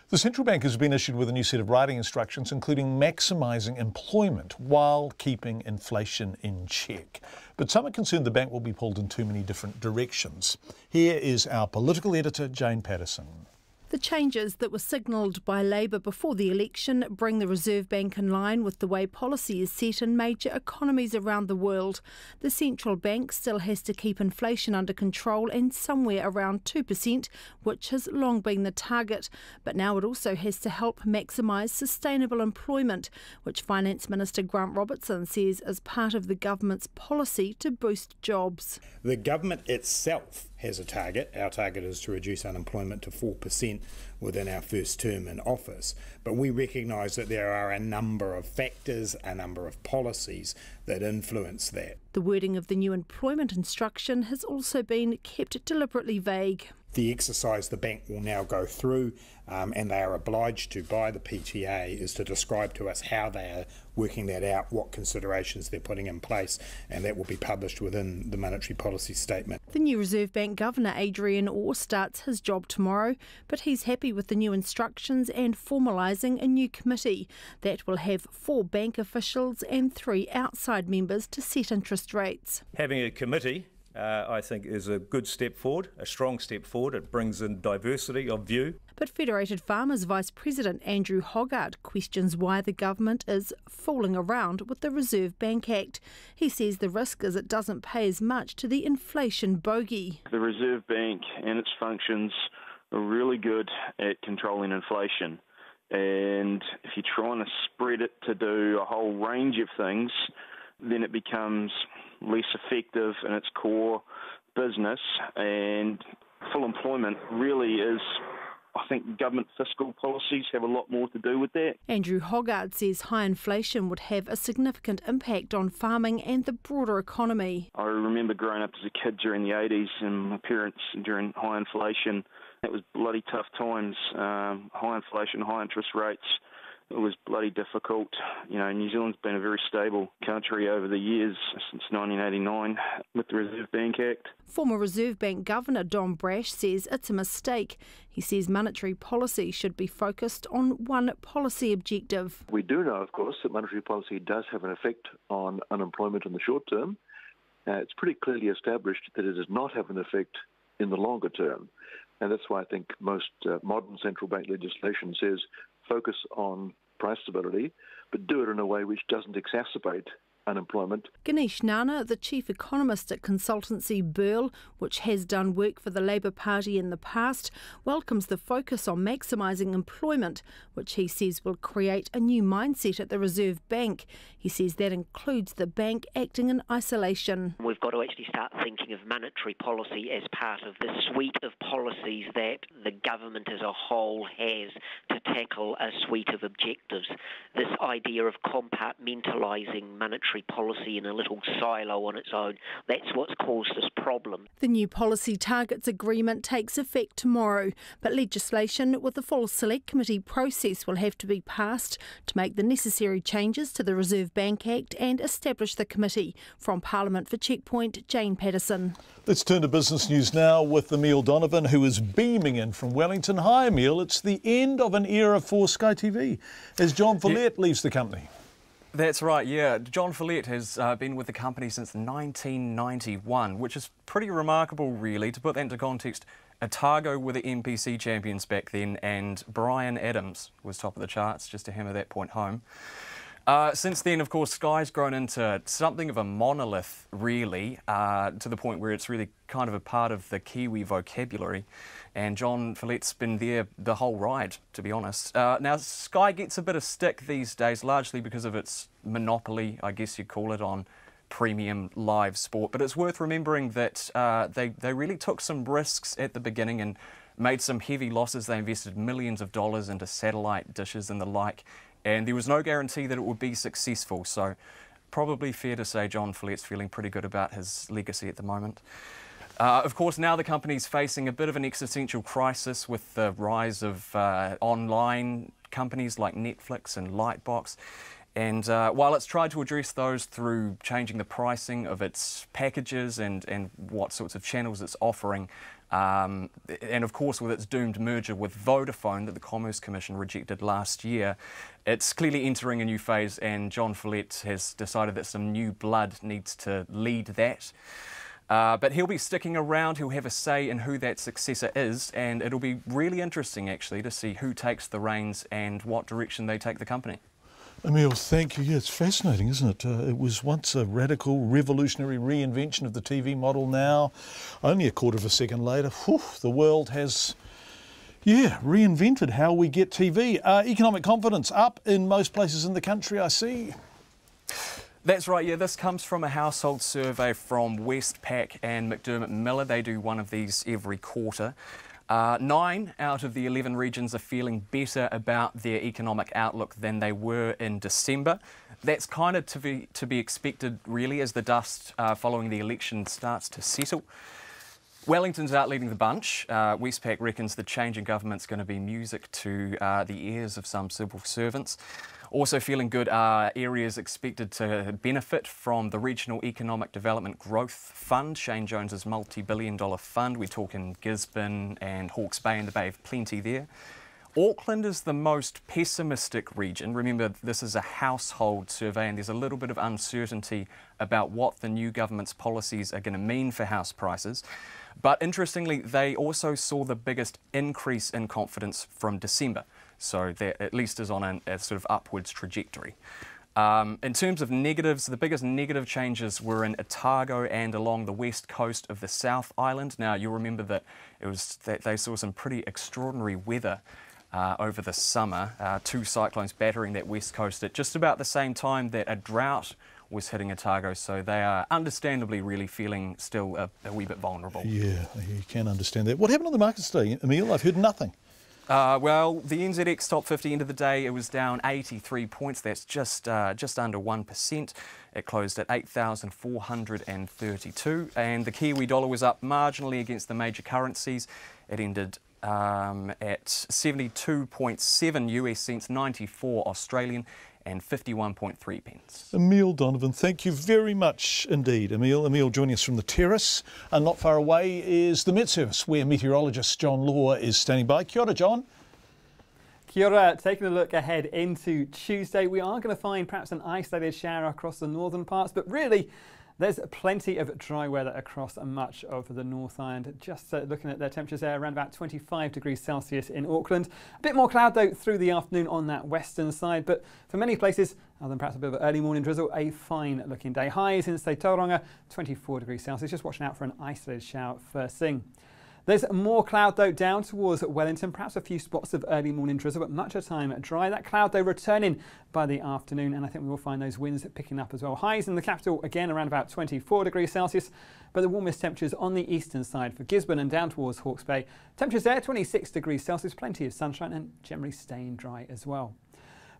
The central bank has been issued with a new set of writing instructions, including maximising employment while keeping inflation in check. But some are concerned the bank will be pulled in too many different directions. Here is our political editor, Jane Patterson. The changes that were signalled by Labour before the election bring the Reserve Bank in line with the way policy is set in major economies around the world. The central bank still has to keep inflation under control and somewhere around 2%, which has long been the target. But now it also has to help maximise sustainable employment, which Finance Minister Grant Robertson says is part of the government's policy to boost jobs. The government itself has a target. Our target is to reduce unemployment to 4% within our first term in office. But we recognise that there are a number of factors, a number of policies that influence that. The wording of the new employment instruction has also been kept deliberately vague. The exercise the bank will now go through, and they are obliged to by the PTA, is to describe to us how they are working that out, what considerations they're putting in place, and that will be published within the monetary policy statement. The new Reserve Bank Governor Adrian Orr starts his job tomorrow, but he's happy with the new instructions and formalising a new committee that will have 4 bank officials and 3 outside members to set interest rates. Having a committee I think is a good step forward, a strong step forward. It brings in diversity of view. But Federated Farmers Vice President Andrew Hoggart questions why the government is fooling around with the Reserve Bank Act. He says the risk is it doesn't pay as much to the inflation bogey. The Reserve Bank and its functions are really good at controlling inflation. And if you're trying to spread it to do a whole range of things, then it becomes less effective in its core business, and full employment really is, I think government fiscal policies have a lot more to do with that. Andrew Hoggart says high inflation would have a significant impact on farming and the broader economy. I remember growing up as a kid during the 80s and my parents during high inflation. It was bloody tough times, high inflation, high interest rates. It was bloody difficult. You know, New Zealand's been a very stable country over the years, since 1989, with the Reserve Bank Act. Former Reserve Bank Governor Don Brash says it's a mistake. He says monetary policy should be focused on one policy objective. We do know, of course, that monetary policy does have an effect on unemployment in the short term. It's pretty clearly established that it does not have an effect in the longer term. And that's why I think most modern central bank legislation says focus on price stability, but do it in a way which doesn't exacerbate unemployment. Ganesh Nana, the chief economist at consultancy Burl, which has done work for the Labour Party in the past, welcomes the focus on maximising employment, which he says will create a new mindset at the Reserve Bank. He says that includes the bank acting in isolation. We've got to actually start thinking of monetary policy as part of the suite of policies that the government as a whole has to tackle a suite of objectives. This idea of compartmentalising monetary policy in a little silo on its own, that's what's caused this problem. The new policy targets agreement takes effect tomorrow, but legislation with the full Select Committee process will have to be passed to make the necessary changes to the Reserve Bank Act and establish the committee. From Parliament for Checkpoint, Jane Patterson. Let's turn to business news now with Emile Donovan, who is beaming in from Wellington. Hi, Emile. It's the end of an era for Sky TV as John Follett leaves the company. That's right, yeah. John Follett has been with the company since 1991, which is pretty remarkable, really. To put that into context, Otago were the NPC champions back then, and Bryan Adams was top of the charts, just to hammer that point home. Since then, of course, Sky's grown into something of a monolith, really, to the point where it's really kind of a part of the Kiwi vocabulary. And John Follett's been there the whole ride, to be honest. Now, Sky gets a bit of stick these days, largely because of its monopoly, I guess you'd call it, on premium live sport. But it's worth remembering that they really took some risks at the beginning and made some heavy losses. They invested millions of dollars into satellite dishes and the like. And there was no guarantee that it would be successful. So probably fair to say John Follett's feeling pretty good about his legacy at the moment. Of course, now the company's facing a bit of an existential crisis with the rise of online companies like Netflix and Lightbox. And while it's tried to address those through changing the pricing of its packages and what sorts of channels it's offering, and of course with its doomed merger with Vodafone that the Commerce Commission rejected last year, it's clearly entering a new phase, and John Follett has decided that some new blood needs to lead that. But he'll be sticking around, he'll have a say in who that successor is, and it'll be really interesting actually to see who takes the reins and what direction they take the company. Emile, thank you. Yeah, it's fascinating, isn't it? It was once a radical, revolutionary reinvention of the TV model. Now, only a quarter of a second later, the world has, reinvented how we get TV. Economic confidence up in most places in the country, I see. That's right, yeah, this comes from a household survey from Westpac and McDermott Miller. They do one of these every quarter. 9 out of the 11 regions are feeling better about their economic outlook than they were in December. That's kind of to be expected, really, as the dust following the election starts to settle. Wellington's out leading the bunch. Westpac reckons the change in government's going to be music to the ears of some civil servants. Also feeling good are areas expected to benefit from the Regional Economic Development Growth Fund, Shane Jones's multi-billion-dollar fund. We're talking Gisborne and Hawke's Bay and the Bay of Plenty there. Auckland is the most pessimistic region. Remember, this is a household survey and there's a little bit of uncertainty about what the new government's policies are going to mean for house prices. But interestingly, they also saw the biggest increase in confidence from December. So that at least is on a sort of upwards trajectory. In terms of negatives, the biggest negative changes were in Otago and along the west coast of the South Island. Now, you'll remember that they saw some pretty extraordinary weather over the summer, 2 cyclones battering that west coast at just about the same time that a drought was hitting Otago, so they are understandably really feeling still a wee bit vulnerable. Yeah, you can understand that. What happened on the markets today, Emile? I've heard nothing. Well, the NZX top 50 end of the day, it was down 83 points. That's just under 1%. It closed at 8,432. And the Kiwi dollar was up marginally against the major currencies. It ended at 72.7 US cents, 94 Australian, and 51.3 pence. Emile Donovan, thank you very much indeed. Emile joining us from the terrace. And not far away is the Met Service, where meteorologist John Law is standing by. Kia ora, John. Kia ora. Taking a look ahead into Tuesday, we are going to find perhaps an isolated shower across the northern parts, but really There's plenty of dry weather across much of the Northland. Just looking at their temperatures there, around about 25 degrees Celsius in Auckland. A bit more cloud though through the afternoon on that western side, but for many places, other than perhaps a bit of an early morning drizzle, a fine looking day. Highs in, say, Tauranga, 24 degrees Celsius. Just watching out for an isolated shower first thing. There's more cloud though down towards Wellington, perhaps a few spots of early morning drizzle, but much of the time dry. That cloud though returning by the afternoon, and I think we will find those winds picking up as well. Highs in the capital again around about 24 degrees Celsius, but the warmest temperatures on the eastern side for Gisborne and down towards Hawke's Bay. Temperatures there 26 degrees Celsius, plenty of sunshine and generally staying dry as well.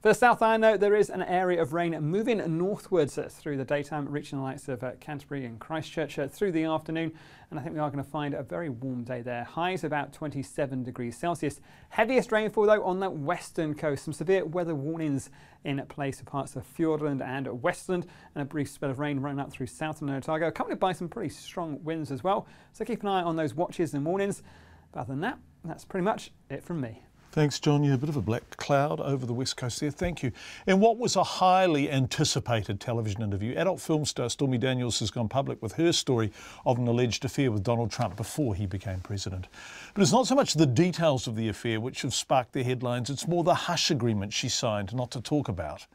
For the South Island, though, there is an area of rain moving northwards through the daytime, reaching the likes of Canterbury and Christchurch through the afternoon. And I think we are going to find a very warm day there. Highs about 27 degrees Celsius. Heaviest rainfall, though, on the western coast. Some severe weather warnings in place for parts of Fjordland and Westland. And a brief spell of rain running up through southern Otago, accompanied by some pretty strong winds as well. So keep an eye on those watches and mornings. But other than that, that's pretty much it from me. Thanks, John. Yeah, a bit of a black cloud over the west coast there. Thank you. In what was a highly anticipated television interview, adult film star Stormy Daniels has gone public with her story of an alleged affair with Donald Trump before he became president. But it's not so much the details of the affair which have sparked the headlines, it's more the hush agreement she signed not to talk about.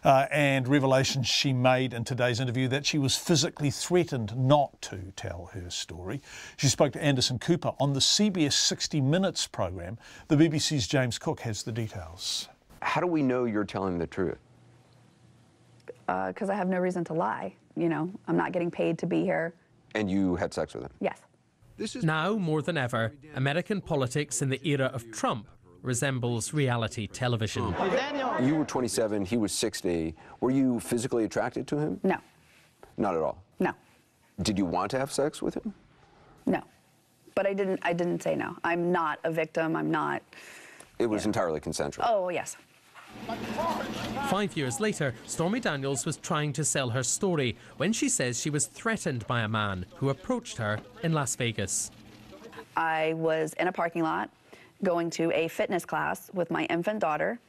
And revelations she made in today's interview that she was physically threatened not to tell her story. She spoke to Anderson Cooper on the CBS 60 Minutes programme. The BBC's James Cook has the details. How do we know you're telling the truth? Because I have no reason to lie. You know, I'm not getting paid to be here. And you had sex with him? Yes. Now, more than ever, American politics in the era of Trump resembles reality television. You were 27, he was 60. Were you physically attracted to him? No. Not at all? No. Did you want to have sex with him? No. But I didn't say no. I'm not a victim. I'm not. It was entirely consensual? Oh, yes. 5 years later, Stormy Daniels was trying to sell her story when she says she was threatened by a man who approached her in Las Vegas. I was in a parking lot going to a fitness class with my infant daughter.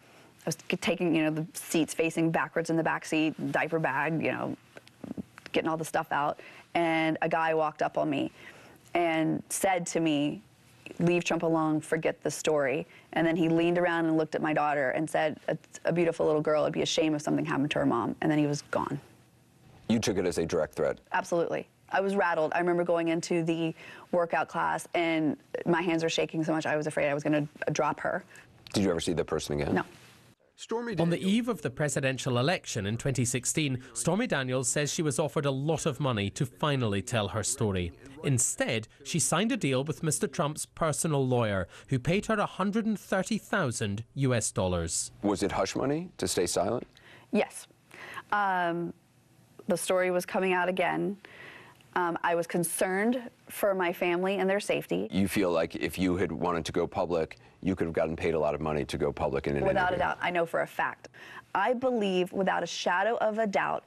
I was taking, the seats facing backwards in the back seat, diaper bag, getting all the stuff out. And a guy walked up on me and said to me, "Leave Trump alone, forget the story." And then he leaned around and looked at my daughter and said, "It's a beautiful little girl. It'd be a shame if something happened to her mom." And then he was gone. You took it as a direct threat? Absolutely. I was rattled. I remember going into the workout class and my hands were shaking so much I was afraid I was going to drop her. Did you ever see that person again? No. On the eve of the presidential election in 2016, Stormy Daniels says she was offered a lot of money to finally tell her story. Instead, she signed a deal with Mr. Trump's personal lawyer, who paid her $130,000 US. Was it hush money to stay silent? Yes. The story was coming out again. I was concerned for my family and their safety. You feel like if you had wanted to go public, you could have gotten paid a lot of money to go public in an Without interview. a doubt, I know for a fact. I believe without a shadow of a doubt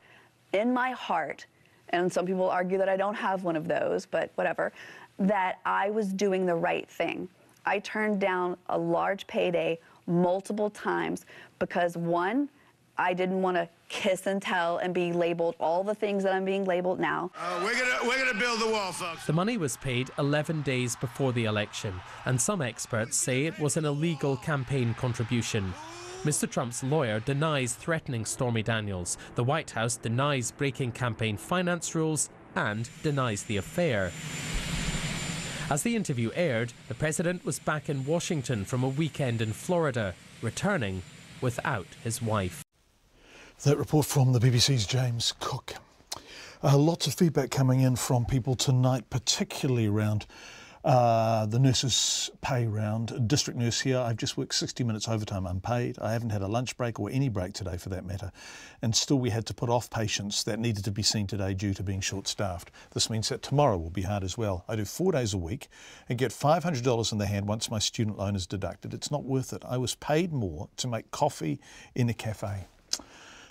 in my heart, and some people argue that I don't have one of those, but whatever, that I was doing the right thing. I turned down a large payday multiple times because, one, I didn't want to kiss and tell and be labeled all the things that I'm being labeled now. We're gonna build the wall, folks. The money was paid 11 days before the election, and some experts say it was an illegal campaign contribution. Mr. Trump's lawyer denies threatening Stormy Daniels. The White House denies breaking campaign finance rules and denies the affair. As the interview aired, the president was back in Washington from a weekend in Florida, returning without his wife. That report from the BBC's James Cook. Lots of feedback coming in from people tonight, particularly around the nurses' pay round. District nurse here, I've just worked 60 minutes overtime unpaid. I haven't had a lunch break or any break today for that matter. And still we had to put off patients that needed to be seen today due to being short-staffed. This means that tomorrow will be hard as well. I do 4 days a week and get $500 in the hand once my student loan is deducted. It's not worth it. I was paid more to make coffee in a cafe.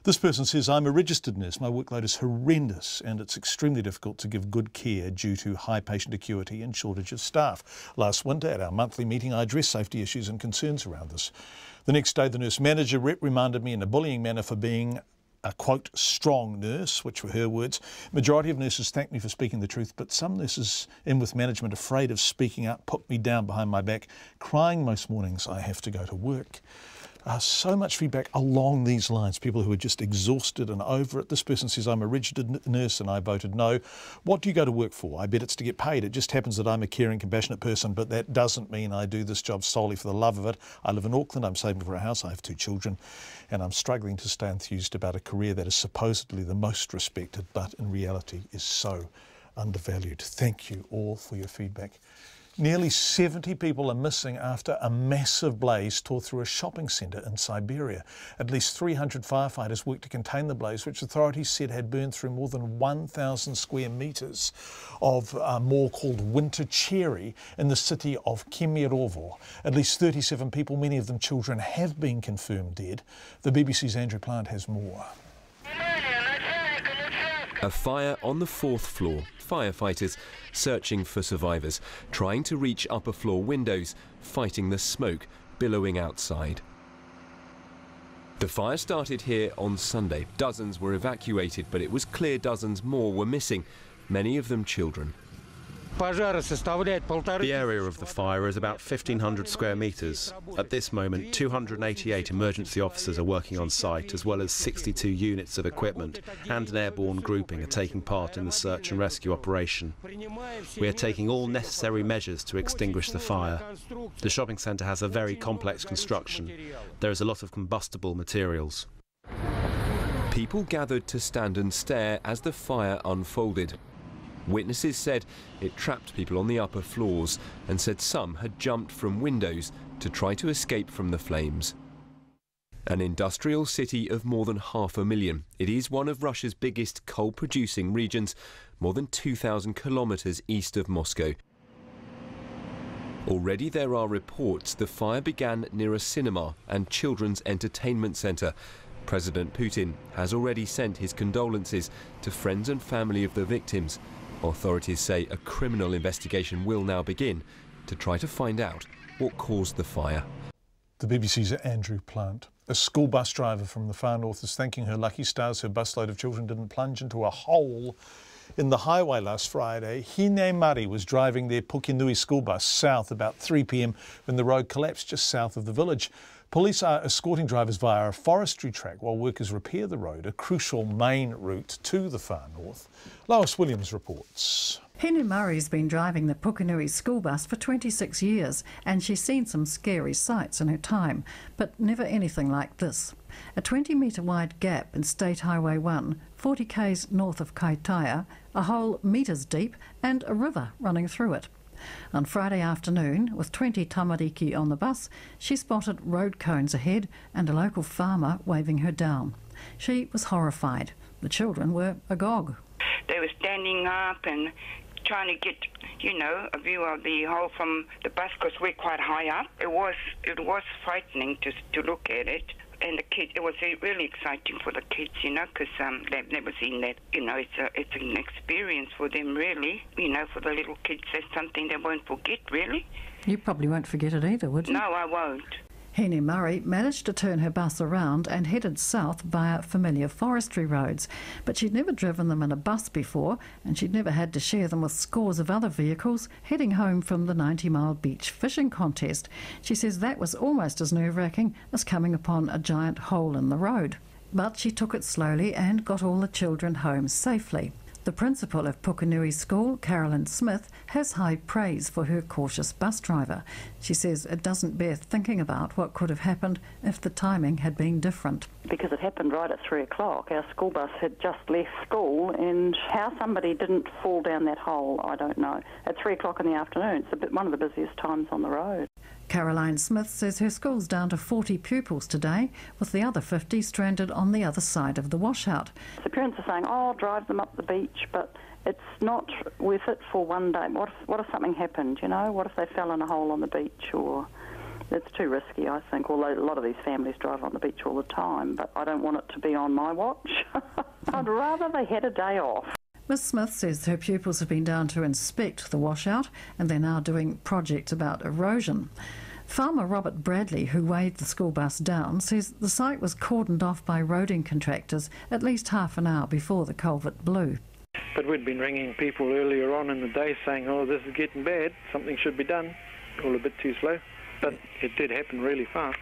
This person says, I'm a registered nurse. My workload is horrendous and it's extremely difficult to give good care due to high patient acuity and shortage of staff. Last winter at our monthly meeting, I addressed safety issues and concerns around this. The next day, the nurse manager reprimanded me in a bullying manner for being a quote, strong nurse, which were her words. Majority of nurses thanked me for speaking the truth, but some nurses in with management afraid of speaking up put me down behind my back, crying most mornings I have to go to work. So much feedback along these lines, people who are just exhausted and over it. This person says, I'm a registered nurse and I voted no. What do you go to work for? I bet it's to get paid. It just happens that I'm a caring, compassionate person, but that doesn't mean I do this job solely for the love of it. I live in Auckland, I'm saving for a house, I have 2 children, and I'm struggling to stay enthused about a career that is supposedly the most respected, but in reality is so undervalued. Thank you all for your feedback. Nearly 70 people are missing after a massive blaze tore through a shopping centre in Siberia. At least 300 firefighters worked to contain the blaze, which authorities said had burned through more than 1,000 square metres of a mall called Winter Cherry in the city of Kemerovo. At least 37 people, many of them children, have been confirmed dead. The BBC's Andrew Plant has more. A fire on the 4th floor. Firefighters searching for survivors, trying to reach upper floor windows, fighting the smoke billowing outside. The fire started here on Sunday. Dozens were evacuated, but it was clear dozens more were missing, many of them children. The area of the fire is about 1,500 square metres. At this moment, 288 emergency officers are working on site, as well as 62 units of equipment and an airborne grouping are taking part in the search and rescue operation. We are taking all necessary measures to extinguish the fire. The shopping centre has a very complex construction. There is a lot of combustible materials. People gathered to stand and stare as the fire unfolded. Witnesses said it trapped people on the upper floors and said some had jumped from windows to try to escape from the flames. An industrial city of more than 500,000. It is one of Russia's biggest coal-producing regions, more than 2,000 kilometres east of Moscow. Already there are reports the fire began near a cinema and children's entertainment centre. President Putin has already sent his condolences to friends and family of the victims. Authorities say a criminal investigation will now begin to try to find out what caused the fire. The BBC's Andrew Plant. A school bus driver from the far north is thanking her lucky stars her busload of children didn't plunge into a hole in the highway last Friday. Hine Mari was driving their Pukenui school bus south about 3 p.m. when the road collapsed just south of the village. Police are escorting drivers via a forestry track while workers repair the road, a crucial main route to the far north. Lois Williams reports. Hine Murray's been driving the Pukenui school bus for 26 years and she's seen some scary sights in her time, but never anything like this. A 20-metre wide gap in State Highway 1, 40 k's north of Kaitaia, a hole metres deep and a river running through it. On Friday afternoon, with 20 tamariki on the bus, she spotted road cones ahead and a local farmer waving her down. She was horrified. The children were agog. They were standing up and trying to get, a view of the hole from the bus because we're quite high up. It was frightening to look at it. And the kids, it was really exciting for the kids, because they've never seen that. It's an experience for them, really. For the little kids, that's something they won't forget, really. You probably won't forget it either, would you? No, I won't. Hine Murray managed to turn her bus around and headed south via familiar forestry roads, but she'd never driven them in a bus before and she'd never had to share them with scores of other vehicles heading home from the 90-mile beach fishing contest. She says that was almost as nerve-wracking as coming upon a giant hole in the road. But she took it slowly and got all the children home safely. The principal of Pukenui School, Carolyn Smith, has high praise for her cautious bus driver. She says it doesn't bear thinking about what could have happened if the timing had been different. Because it happened right at 3 o'clock. Our school bus had just left school, and how somebody didn't fall down that hole, I don't know. At 3 o'clock in the afternoon, it's one of the busiest times on the road. Caroline Smith says her school's down to 40 pupils today, with the other 50 stranded on the other side of the washout. The parents are saying, I'll drive them up the beach, but it's not worth it for one day. What if something happened, What if they fell in a hole on the beach? Or it's too risky, I think, although a lot of these families drive on the beach all the time, but I don't want it to be on my watch. I'd rather they had a day off. Ms Smith says her pupils have been down to inspect the washout and they're now doing projects about erosion. Farmer Robert Bradley, who waved the school bus down, says the site was cordoned off by roading contractors at least half an hour before the culvert blew. But we'd been ringing people earlier on in the day saying, oh, this is getting bad, something should be done. All a bit too slow, but it did happen really fast.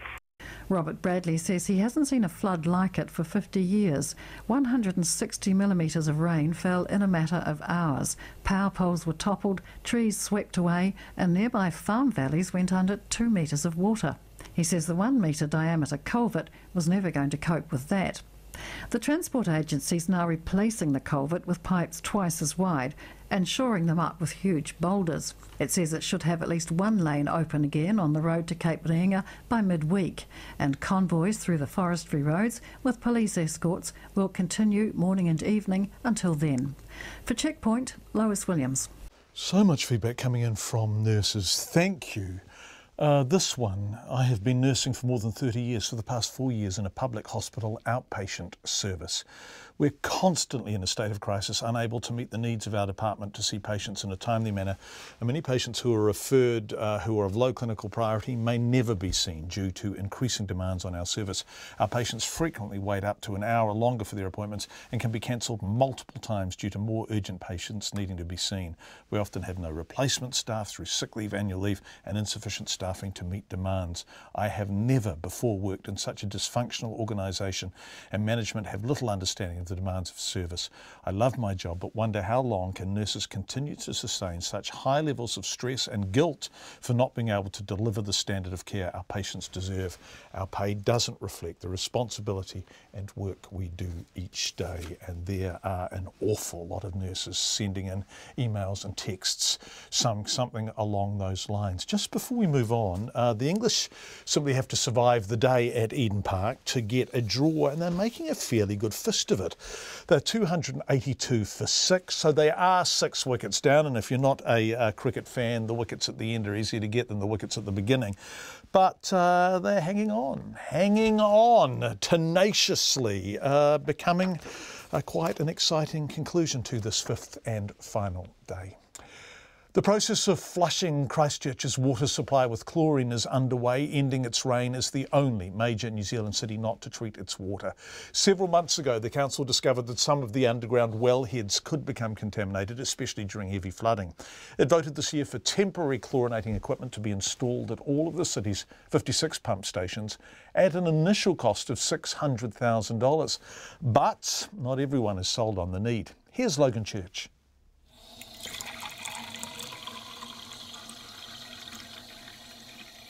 Robert Bradley says he hasn't seen a flood like it for 50 years. 160 millimetres of rain fell in a matter of hours. Power poles were toppled, trees swept away, and nearby farm valleys went under 2 metres of water. He says the 1 metre diameter culvert was never going to cope with that. The Transport Agency's now replacing the culvert with pipes twice as wide and shoring them up with huge boulders. It says it should have at least one lane open again on the road to Cape Reinga by midweek, and convoys through the forestry roads with police escorts will continue morning and evening until then. For Checkpoint, Lois Williams. So much feedback coming in from nurses. Thank you. This one, I have been nursing for more than 30 years, for the past 4 years in a public hospital outpatient service. We're constantly in a state of crisis, unable to meet the needs of our department to see patients in a timely manner. And many patients who are referred, who are of low clinical priority, may never be seen due to increasing demands on our service. Our patients frequently wait up to an hour longer for their appointments and can be cancelled multiple times due to more urgent patients needing to be seen. We often have no replacement staff through sick leave, annual leave and insufficient staffing to meet demands. I have never before worked in such a dysfunctional organisation, and management have little understanding of the demands of service. I love my job, but wonder how long can nurses continue to sustain such high levels of stress and guilt for not being able to deliver the standard of care our patients deserve. Our pay doesn't reflect the responsibility and work we do each day, and there are an awful lot of nurses sending in emails and texts, something along those lines. Just before we move on, the English simply have to survive the day at Eden Park to get a draw, and they're making a fairly good fist of it. They're 282 for 6, so they are 6 wickets down, and if you're not a cricket fan, the wickets at the end are easier to get than the wickets at the beginning. But they're hanging on tenaciously, becoming quite an exciting conclusion to this 5th and final day. The process of flushing Christchurch's water supply with chlorine is underway, ending its reign as the only major New Zealand city not to treat its water. Several months ago, the council discovered that some of the underground wellheads could become contaminated, especially during heavy flooding. It voted this year for temporary chlorinating equipment to be installed at all of the city's 56 pump stations at an initial cost of $600,000. But not everyone is sold on the need. Here's Logan Church.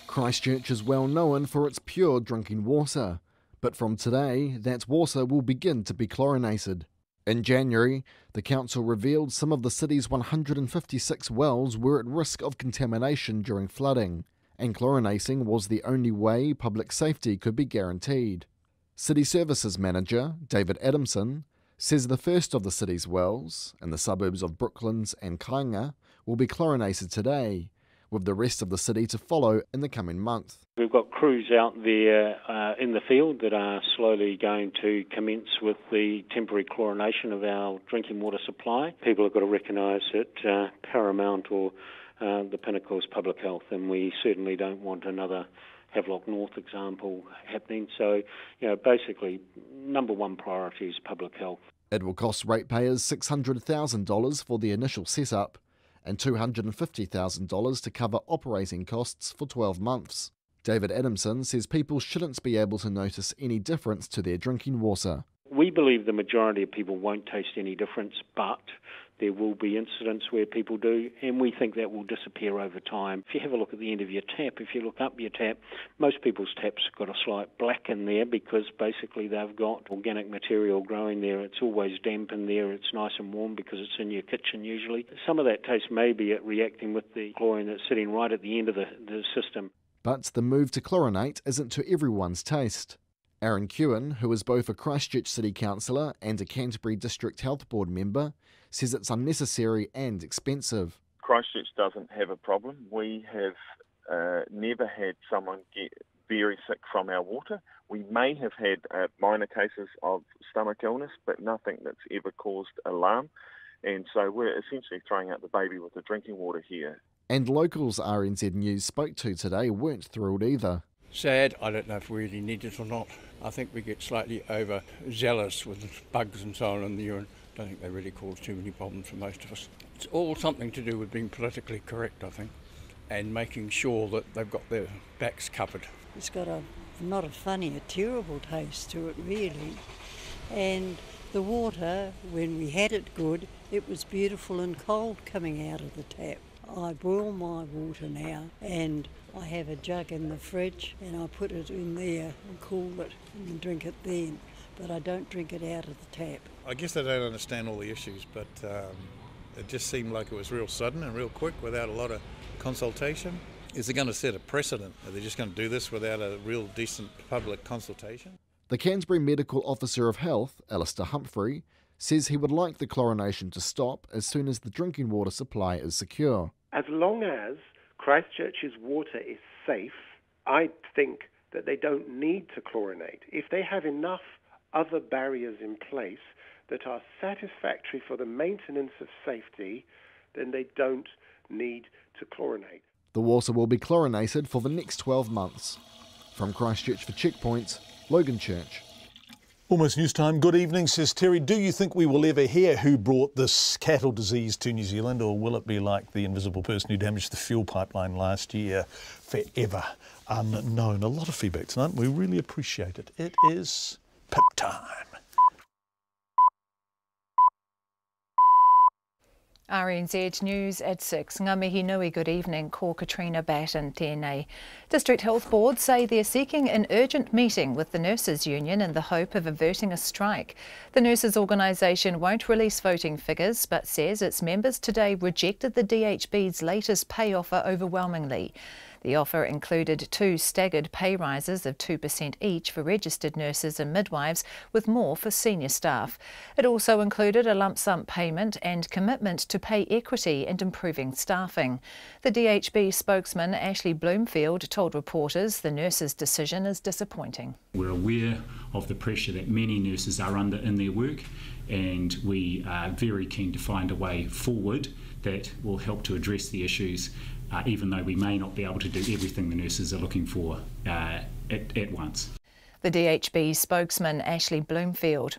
Christchurch is well known for its pure drinking water, but from today, that water will begin to be chlorinated. In January, the council revealed some of the city's 156 wells were at risk of contamination during flooding, and chlorinating was the only way public safety could be guaranteed. City Services Manager David Adamson says the first of the city's wells, in the suburbs of Brooklands and Kainga, will be chlorinated today, with the rest of the city to follow in the coming month. We've got crews out there in the field that are slowly going to commence with the temporary chlorination of our drinking water supply. People have got to recognise that paramount or the pinnacle is public health, and we certainly don't want another Havelock North example happening. So, basically, number one priority is public health. It will cost ratepayers $600,000 for the initial setup, and $250,000 to cover operating costs for 12 months. David Adamson says people shouldn't be able to notice any difference to their drinking water. We believe the majority of people won't taste any difference, but there will be incidents where people do, and we think that will disappear over time. If you have a look at the end of your tap, if you look up your tap, most people's taps have got a slight black in there because basically they've got organic material growing there. It's always damp in there. It's nice and warm because it's in your kitchen usually. Some of that taste may be reacting with the chlorine that's sitting right at the end of the system. But the move to chlorinate isn't to everyone's taste. Aaron Kewen, who is both a Christchurch City Councillor and a Canterbury District Health Board member, says it's unnecessary and expensive. Christchurch doesn't have a problem. We have never had someone get very sick from our water. We may have had minor cases of stomach illness, but nothing that's ever caused alarm. And so we're essentially throwing out the baby with the drinking water here. And locals RNZ News spoke to today weren't thrilled either. Sad. I don't know if we really need it or not. I think we get slightly overzealous with bugs and so on in the urine. I don't think they really cause too many problems for most of us. It's all something to do with being politically correct, I think, and making sure that they've got their backs covered. It's got not a funny, a terrible taste to it, really. And the water, when we had it good, it was beautiful and cold coming out of the tap. I boil my water now, and I have a jug in the fridge, and I put it in there and cool it and drink it then. But I don't drink it out of the tap. I guess I don't understand all the issues, but it just seemed like it was real sudden and real quick without a lot of consultation. Is it going to set a precedent? Are they just going to do this without a real decent public consultation? The Canterbury Medical Officer of Health, Alistair Humphrey, says he would like the chlorination to stop as soon as the drinking water supply is secure. As long as Christchurch's water is safe, I think that they don't need to chlorinate. If they have enough other barriers in place that are satisfactory for the maintenance of safety, then they don't need to chlorinate. The water will be chlorinated for the next 12 months. From Christchurch for Checkpoint, Logan Church. Almost news time. Good evening, says Terry. Do you think we will ever hear who brought this cattle disease to New Zealand, or will it be like the invisible person who damaged the fuel pipeline last year, forever unknown? A lot of feedback tonight. We really appreciate it. It is pip time. RNZ News at 6. Ngā mihi nui, good evening. Ko Katrina Batten tēnei. District Health Boards say they're seeking an urgent meeting with the Nurses Union in the hope of averting a strike. The Nurses Organisation won't release voting figures but says its members today rejected the DHB's latest pay offer overwhelmingly. The offer included 2 staggered pay rises of 2% each for registered nurses and midwives, with more for senior staff. It also included a lump sum payment and commitment to pay equity and improving staffing. The DHB spokesman Ashley Bloomfield told reporters the nurses' decision is disappointing. We're aware of the pressure that many nurses are under in their work, and we are very keen to find a way forward that will help to address the issues, even though we may not be able to do everything the nurses are looking for at once. The DHB spokesman Ashley Bloomfield.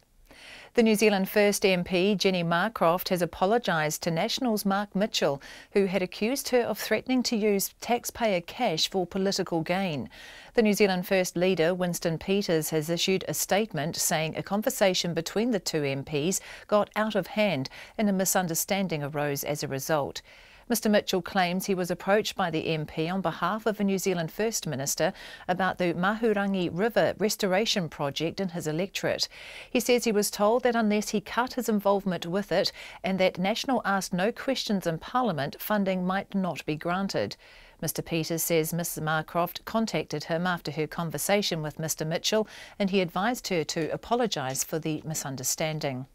The New Zealand First MP Jenny Marcroft has apologised to National's Mark Mitchell, who had accused her of threatening to use taxpayer cash for political gain. The New Zealand First leader Winston Peters has issued a statement saying a conversation between the two MPs got out of hand and a misunderstanding arose as a result. Mr Mitchell claims he was approached by the MP on behalf of a New Zealand First Minister about the Mahurangi River restoration project in his electorate. He says he was told that unless he cut his involvement with it and that National asked no questions in Parliament, funding might not be granted. Mr Peters says Ms Marcroft contacted him after her conversation with Mr Mitchell and he advised her to apologise for the misunderstanding.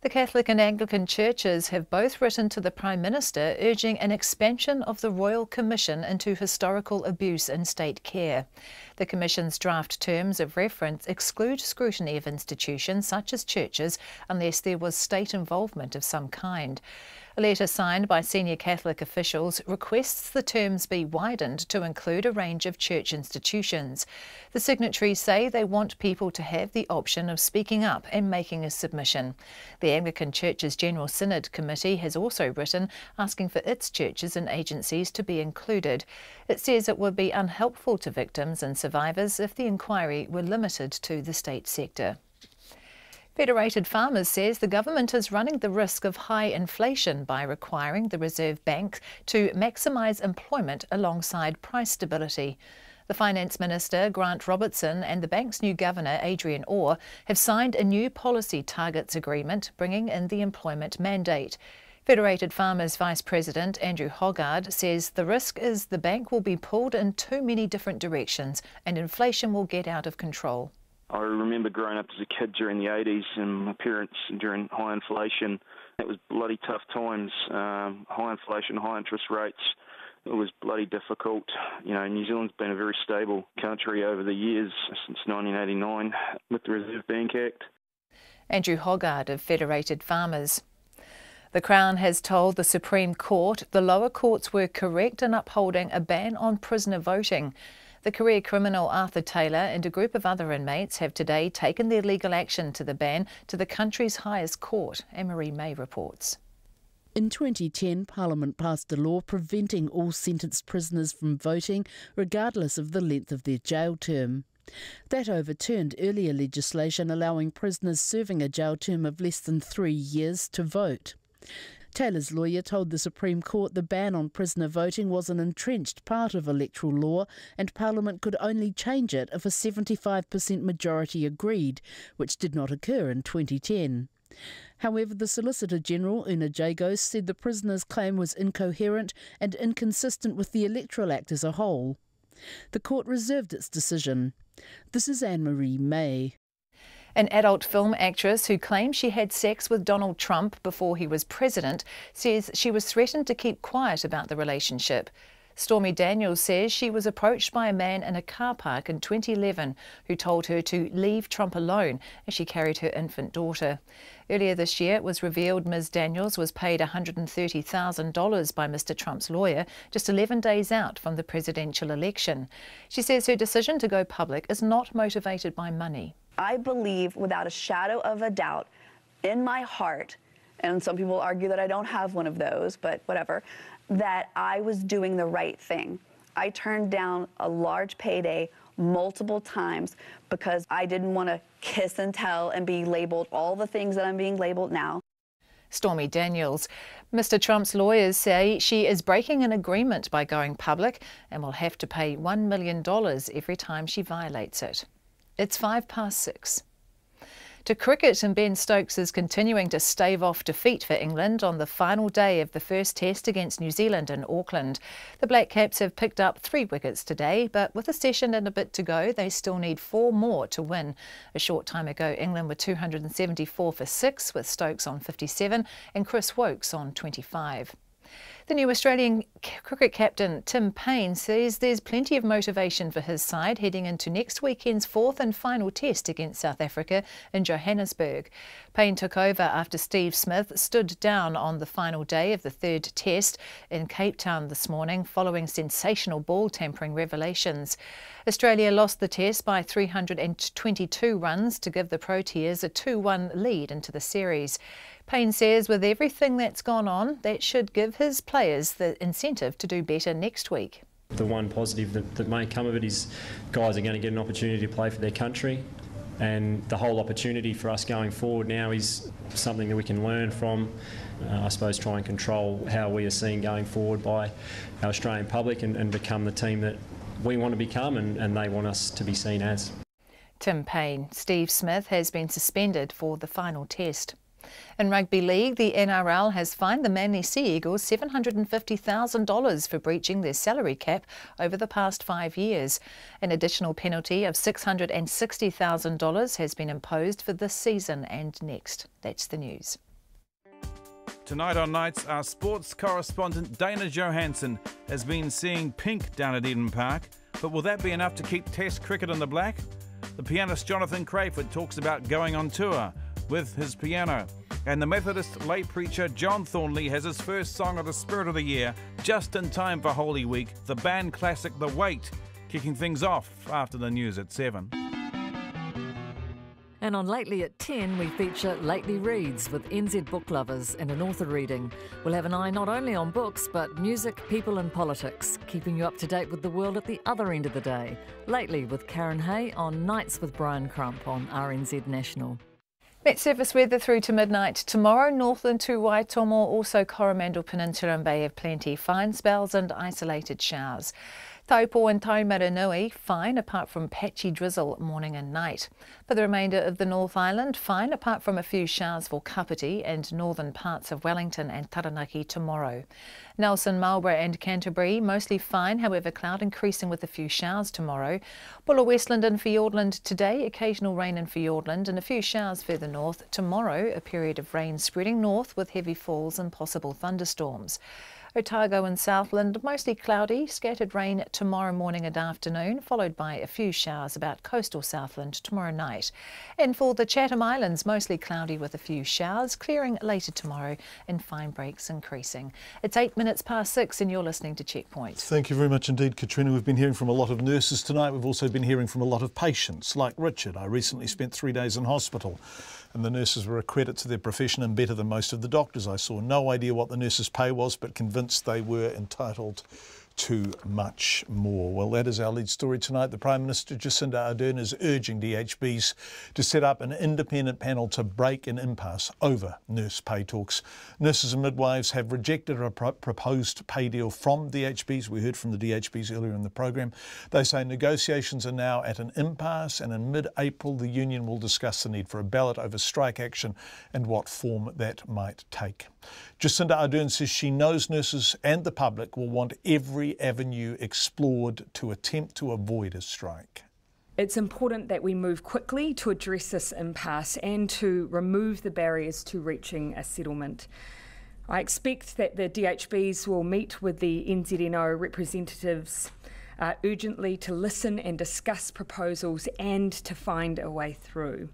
The Catholic and Anglican churches have both written to the Prime Minister urging an expansion of the Royal Commission into historical abuse in state care. The Commission's draft terms of reference exclude scrutiny of institutions such as churches unless there was state involvement of some kind. A letter signed by senior Catholic officials requests the terms be widened to include a range of church institutions. The signatories say they want people to have the option of speaking up and making a submission. The Anglican Church's General Synod Committee has also written asking for its churches and agencies to be included. It says it would be unhelpful to victims and survivors if the inquiry were limited to the state sector. Federated Farmers says the government is running the risk of high inflation by requiring the Reserve Bank to maximise employment alongside price stability. The Finance Minister, Grant Robertson, and the bank's new Governor, Adrian Orr, have signed a new policy targets agreement bringing in the employment mandate. Federated Farmers Vice President Andrew Hoggard says the risk is the bank will be pulled in too many different directions and inflation will get out of control. I remember growing up as a kid during the 80s and my parents during high inflation. It was bloody tough times, high inflation, high interest rates. It was bloody difficult. You know, New Zealand's been a very stable country over the years, since 1989 with the Reserve Bank Act. Andrew Hoggard of Federated Farmers. The Crown has told the Supreme Court the lower courts were correct in upholding a ban on prisoner voting. The career criminal Arthur Taylor and a group of other inmates have today taken their legal action to the ban to the country's highest court. Anne-Marie May reports. In 2010, Parliament passed a law preventing all sentenced prisoners from voting, regardless of the length of their jail term. That overturned earlier legislation allowing prisoners serving a jail term of less than 3 years to vote. Taylor's lawyer told the Supreme Court the ban on prisoner voting was an entrenched part of electoral law and Parliament could only change it if a 75% majority agreed, which did not occur in 2010. However, the Solicitor General, Una Jagos, said the prisoner's claim was incoherent and inconsistent with the Electoral Act as a whole. The court reserved its decision. This is Anne-Marie May. An adult film actress who claims she had sex with Donald Trump before he was president says she was threatened to keep quiet about the relationship. Stormy Daniels says she was approached by a man in a car park in 2011 who told her to leave Trump alone as she carried her infant daughter. Earlier this year, it was revealed Ms. Daniels was paid $130,000 by Mr. Trump's lawyer just 11 days out from the presidential election. She says her decision to go public is not motivated by money. I believe without a shadow of a doubt in my heart, and some people argue that I don't have one of those, but whatever, that I was doing the right thing. I turned down a large payday multiple times because I didn't want to kiss and tell and be labeled all the things that I'm being labeled now. Stormy Daniels. Mr. Trump's lawyers say she is breaking an agreement by going public and will have to pay $1 million every time she violates it. It's 6:05. To cricket, and Ben Stokes is continuing to stave off defeat for England on the final day of the first test against New Zealand in Auckland. The Black Caps have picked up 3 wickets today, but with a session and a bit to go, they still need 4 more to win. A short time ago, England were 274 for 6, with Stokes on 57 and Chris Woakes on 25. The new Australian cricket captain Tim Paine says there's plenty of motivation for his side heading into next weekend's 4th and final test against South Africa in Johannesburg. Paine took over after Steve Smith stood down on the final day of the 3rd test in Cape Town this morning following sensational ball tampering revelations. Australia lost the test by 322 runs to give the Proteas a 2-1 lead into the series. Paine says with everything that's gone on, that should give his players the incentive to do better next week. The one positive that may come of it is guys are going to get an opportunity to play for their country, and the whole opportunity for us going forward now is something that we can learn from, I suppose try and control how we are seen going forward by our Australian public and become the team that we want to become and they want us to be seen as. Tim Paine. Steve Smith has been suspended for the final test. In rugby league, the NRL has fined the Manly Sea Eagles $750,000 for breaching their salary cap over the past 5 years. An additional penalty of $660,000 has been imposed for this season and next. That's the news. Tonight on Nights, our sports correspondent Dana Johansson has been seeing pink down at Eden Park, but will that be enough to keep Test cricket in the black? The pianist Jonathan Crayford talks about going on tour with his piano. And the Methodist lay preacher John Thornley has his first song of the Spirit of the Year just in time for Holy Week, the band classic The Wait, kicking things off after the news at 7. And on Lately at 10, we feature Lately Reads with NZ book lovers and an author reading. We'll have an eye not only on books, but music, people and politics, keeping you up to date with the world at the other end of the day. Lately with Karen Hay on Nights with Brian Crump on RNZ National. Met surface weather through to midnight tomorrow. Northland to Waitomo, also Coromandel Peninsula and Bay of Plenty. Fine spells and isolated showers. Taupo and Taumaranui, fine apart from patchy drizzle morning and night. For the remainder of the North Island, fine apart from a few showers for Kapiti and northern parts of Wellington and Taranaki tomorrow. Nelson, Marlborough and Canterbury, mostly fine, however cloud increasing with a few showers tomorrow. Bulla, Westland and Fiordland today, occasional rain in Fiordland and a few showers further north. Tomorrow, a period of rain spreading north with heavy falls and possible thunderstorms. Otago and Southland, mostly cloudy, scattered rain tomorrow morning and afternoon, followed by a few showers about coastal Southland tomorrow night. And for the Chatham Islands, mostly cloudy with a few showers, clearing later tomorrow and fine breaks increasing. It's 8 minutes past 6 and you're listening to Checkpoint. Thank you very much indeed, Katrina. We've been hearing from a lot of nurses tonight. We've also been hearing from a lot of patients, like Richard. I recently spent 3 days in hospital, and the nurses were a credit to their profession and better than most of the doctors I saw. No idea what the nurses' pay was, but convinced they were entitled to much more. Well, that is our lead story tonight. The Prime Minister, Jacinda Ardern, is urging DHBs to set up an independent panel to break an impasse over nurse pay talks. Nurses and midwives have rejected a proposed pay deal from DHBs. We heard from the DHBs earlier in the programme. They say negotiations are now at an impasse, and in mid-April the union will discuss the need for a ballot over strike action and what form that might take. Jacinda Ardern says she knows nurses and the public will want every avenue explored to attempt to avoid a strike. It's important that we move quickly to address this impasse and to remove the barriers to reaching a settlement. I expect that the DHBs will meet with the NZNO representatives urgently to listen and discuss proposals and to find a way through.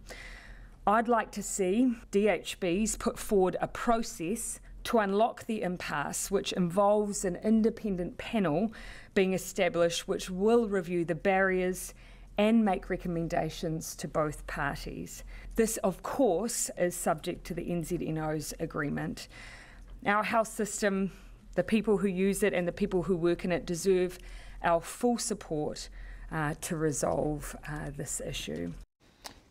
I'd like to see DHBs put forward a process to unlock the impasse, which involves an independent panel being established which will review the barriers and make recommendations to both parties. This, of course, is subject to the NZNO's agreement. Our health system, the people who use it and the people who work in it deserve our full support to resolve this issue.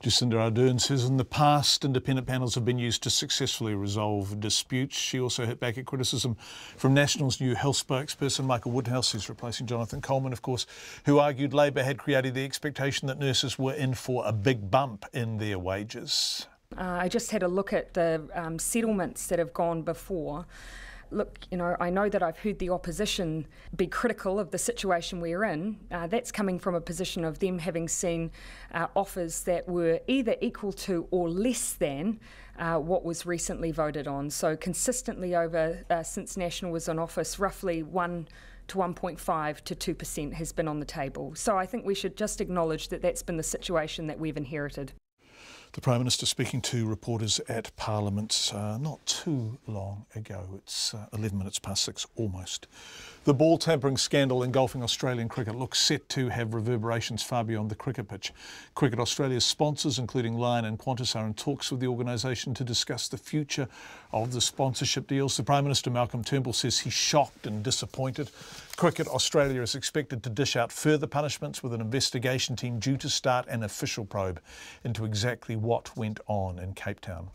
Jacinda Ardern says in the past, independent panels have been used to successfully resolve disputes. She also hit back at criticism from National's new health spokesperson, Michael Woodhouse, who's replacing Jonathan Coleman, of course, who argued Labor had created the expectation that nurses were in for a big bump in their wages. I just had a look at the settlements that have gone before. Look, I know that I've heard the opposition be critical of the situation we're in. That's coming from a position of them having seen offers that were either equal to or less than what was recently voted on. So consistently over, since National was in office, roughly 1 to 1.5 to 2% has been on the table. So I think we should just acknowledge that that's been the situation that we've inherited. The Prime Minister speaking to reporters at Parliament not too long ago. It's 11 minutes past 6 almost. The ball tampering scandal engulfing Australian cricket looks set to have reverberations far beyond the cricket pitch. Cricket Australia's sponsors, including Lion and Qantas, are in talks with the organisation to discuss the future of the sponsorship deals. The Prime Minister, Malcolm Turnbull, says he's shocked and disappointed. Cricket Australia is expected to dish out further punishments, with an investigation team due to start an official probe into exactly what went on in Cape Town.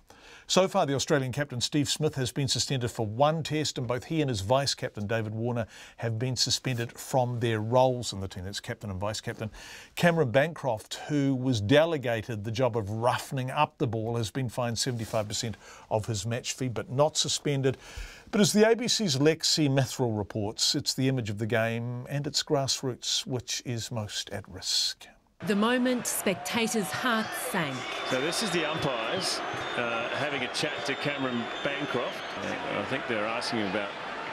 So far, the Australian captain Steve Smith has been suspended for 1 test, and both he and his vice-captain David Warner have been suspended from their roles in the team. That's captain and vice-captain. Cameron Bancroft, who was delegated the job of roughening up the ball, has been fined 75% of his match fee, but not suspended. But as the ABC's Lexi Mithril reports, it's the image of the game and its grassroots which is most at risk. The moment spectators' hearts sank. So this is the umpires having a chat to Cameron Bancroft. I think they're asking him about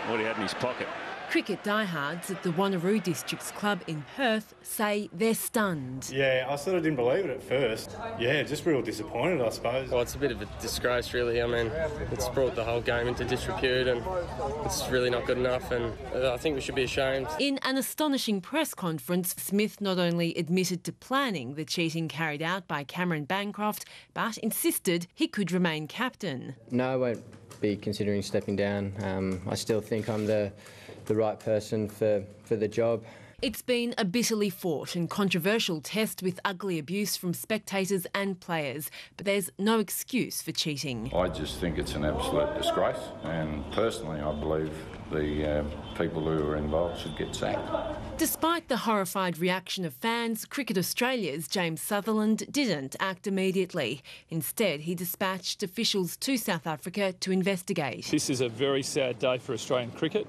what he had in his pocket. Cricket diehards at the Wanneroo Districts Club in Perth say they're stunned. Yeah, I sort of didn't believe it at first. Yeah, just real disappointed, I suppose. Well, it's a bit of a disgrace, really. I mean, it's brought the whole game into disrepute and it's really not good enough, and I think we should be ashamed. In an astonishing press conference, Smith not only admitted to planning the cheating carried out by Cameron Bancroft, but insisted he could remain captain. No, I won't be considering stepping down. I still think I'm the right person for the job. It's been a bitterly fought and controversial test with ugly abuse from spectators and players, but there's no excuse for cheating. I just think it's an absolute disgrace, and personally I believe the people who are involved should get sacked. Despite the horrified reaction of fans, Cricket Australia's James Sutherland didn't act immediately. Instead, he dispatched officials to South Africa to investigate. This is a very sad day for Australian cricket.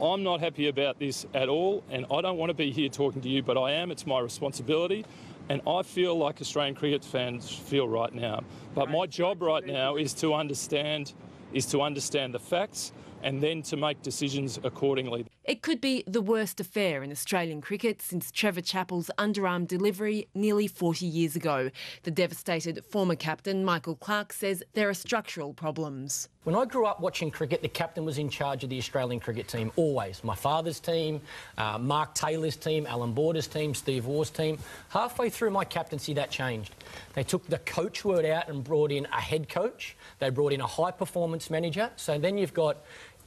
I'm not happy about this at all, and I don't want to be here talking to you, but I am. It's my responsibility, and I feel like Australian cricket fans feel right now. But my job right now is to understand the facts. and then to make decisions accordingly. It could be the worst affair in Australian cricket since Trevor Chappell's underarm delivery nearly 40 years ago. The devastated former captain, Michael Clarke, says there are structural problems. When I grew up watching cricket, the captain was in charge of the Australian cricket team, always. My father's team, Mark Taylor's team, Alan Border's team, Steve Waugh's team. Halfway through my captaincy, that changed. They took the coach word out and brought in a head coach. They brought in a high-performance manager. So then you've got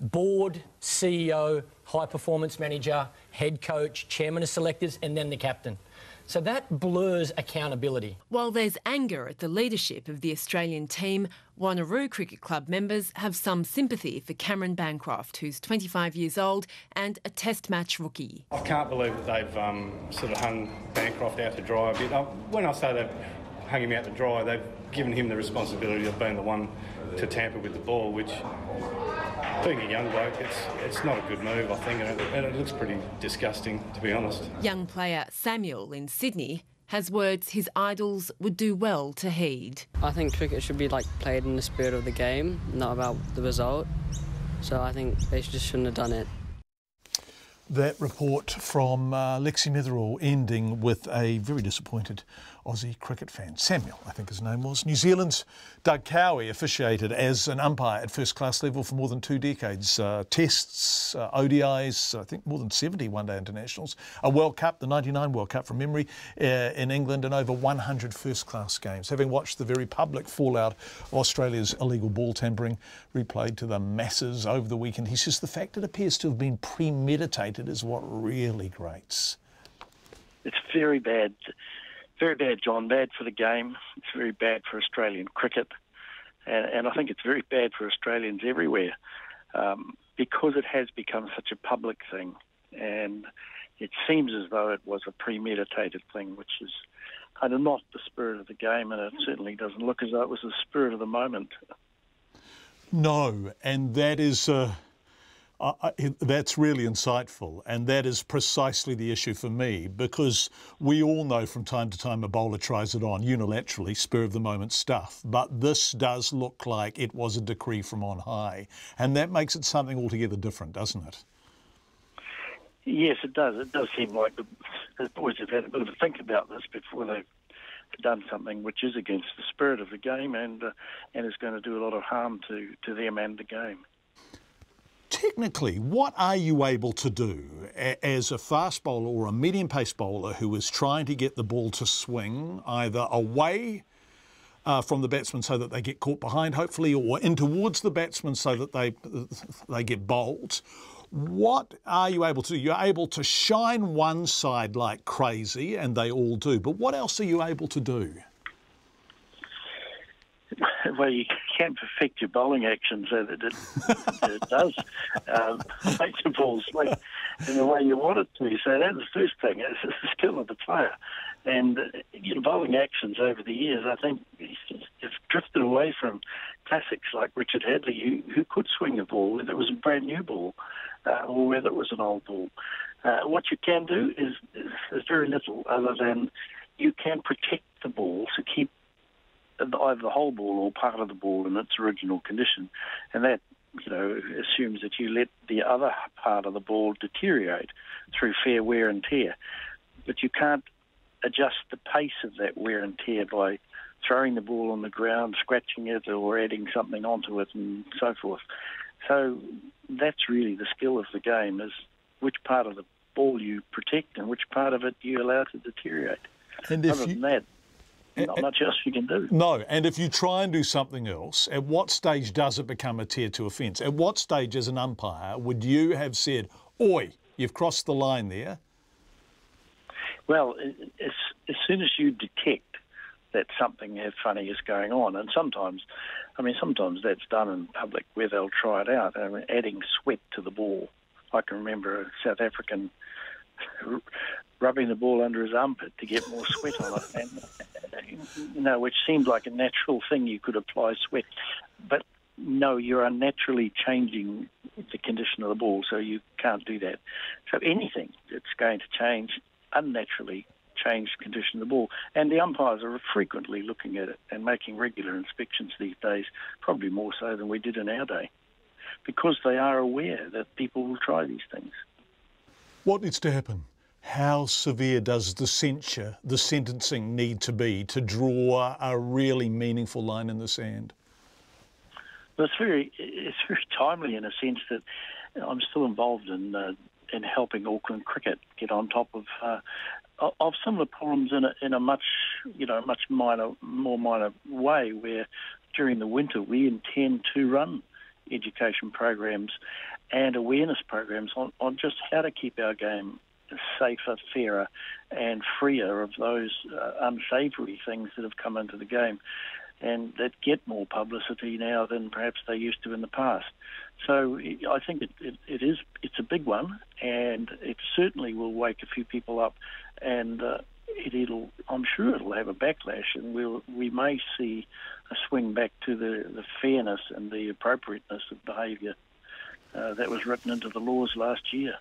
board, CEO, high-performance manager, head coach, chairman of selectors, and then the captain. So that blurs accountability. While there's anger at the leadership of the Australian team, Wanneroo Cricket Club members have some sympathy for Cameron Bancroft, who's 25 years old and a test match rookie. I can't believe that they've sort of hung Bancroft out to dry a bit. When I say they've hung him out to dry, they've given him the responsibility of being the one to tamper with the ball, which, being a young bloke, it's not a good move, I think, and it looks pretty disgusting, to be honest. Young player Samuel in Sydney has words his idols would do well to heed. I think cricket should be played in the spirit of the game, not about the result. So I think they just shouldn't have done it. That report from Lexi Netherall ending with a very disappointed Aussie cricket fan. Samuel, I think his name was. New Zealand's Doug Cowie officiated as an umpire at first-class level for more than 2 decades. Tests, ODIs, I think more than 70 one-day internationals. A World Cup, the 99 World Cup from memory, in England, and over 100 first-class games. Having watched the very public fallout of Australia's illegal ball tampering replayed to the masses over the weekend, he says the fact it appears to have been premeditated is what really grates. It's very bad. Very bad, John. Bad for the game. It's very bad for Australian cricket. And I think it's very bad for Australians everywhere because it has become such a public thing. And it seems as though it was a premeditated thing, which is kind of not the spirit of the game, and it certainly doesn't look as though it was the spirit of the moment. No, and that is... that's really insightful, and that is precisely the issue for me, because we all know from time to time a bowler tries it on unilaterally, spur of the moment stuff, but this does look like it was a decree from on high, and that makes it something altogether different, doesn't it? Yes, it does. It does seem like the boys have had a bit of a think about this before they've done something which is against the spirit of the game and is going to do a lot of harm to them and the game. Technically, what are you able to do as a fast bowler or a medium-pace bowler who is trying to get the ball to swing either away from the batsman so that they get caught behind, hopefully, or in towards the batsman so that they get bowled? What are you able to do? You're able to shine one side like crazy, and they all do, but what else are you able to do? Well, you can perfect your bowling action so that it does make the ball swing in the way you want it to. So that's the first thing. It's the skill of the player. And bowling actions over the years, I think, have drifted away from classics like Richard Hadley, who could swing a ball, whether it was a brand new ball or whether it was an old ball. What you can do is very little other than you can protect the ball to keep either the whole ball or part of the ball in its original condition, and that assumes that you let the other part of the ball deteriorate through fair wear and tear. But you can't adjust the pace of that wear and tear by throwing the ball on the ground, scratching it, or adding something onto it, and so forth. So that's really the skill of the game: is which part of the ball you protect and which part of it you allow to deteriorate. And other than that, not much else you can do. No, and if you try and do something else, at what stage does it become a Tier 2 offence? At what stage, as an umpire, would you have said, "Oi, you've crossed the line there"? Well, as soon as you detect that something funny is going on, and sometimes that's done in public where they'll try it out, adding sweat to the ball. I can remember a South African rubbing the ball under his armpit to get more sweat on it, and which seemed like a natural thing. You could apply sweat, but no, you're unnaturally changing the condition of the ball, so you can't do that. So anything that's going to unnaturally change the condition of the ball, and the umpires are frequently looking at it and making regular inspections these days, probably more so than we did in our day. because they are aware that people will try these things. What needs to happen? How severe does the sentencing need to be to draw a really meaningful line in the sand? Well, it's very timely in a sense that I'm still involved in helping Auckland cricket get on top of similar problems in a much more minor way. Where during the winter we intend to run education programs and awareness programs on just how to keep our game safer, fairer and freer of those unsavoury things that have come into the game and that get more publicity now than perhaps they used to in the past. So I think it's a big one, and it certainly will wake a few people up, and I'm sure it'll have a backlash, and we may see a swing back to the fairness and the appropriateness of behaviour that was written into the laws last year.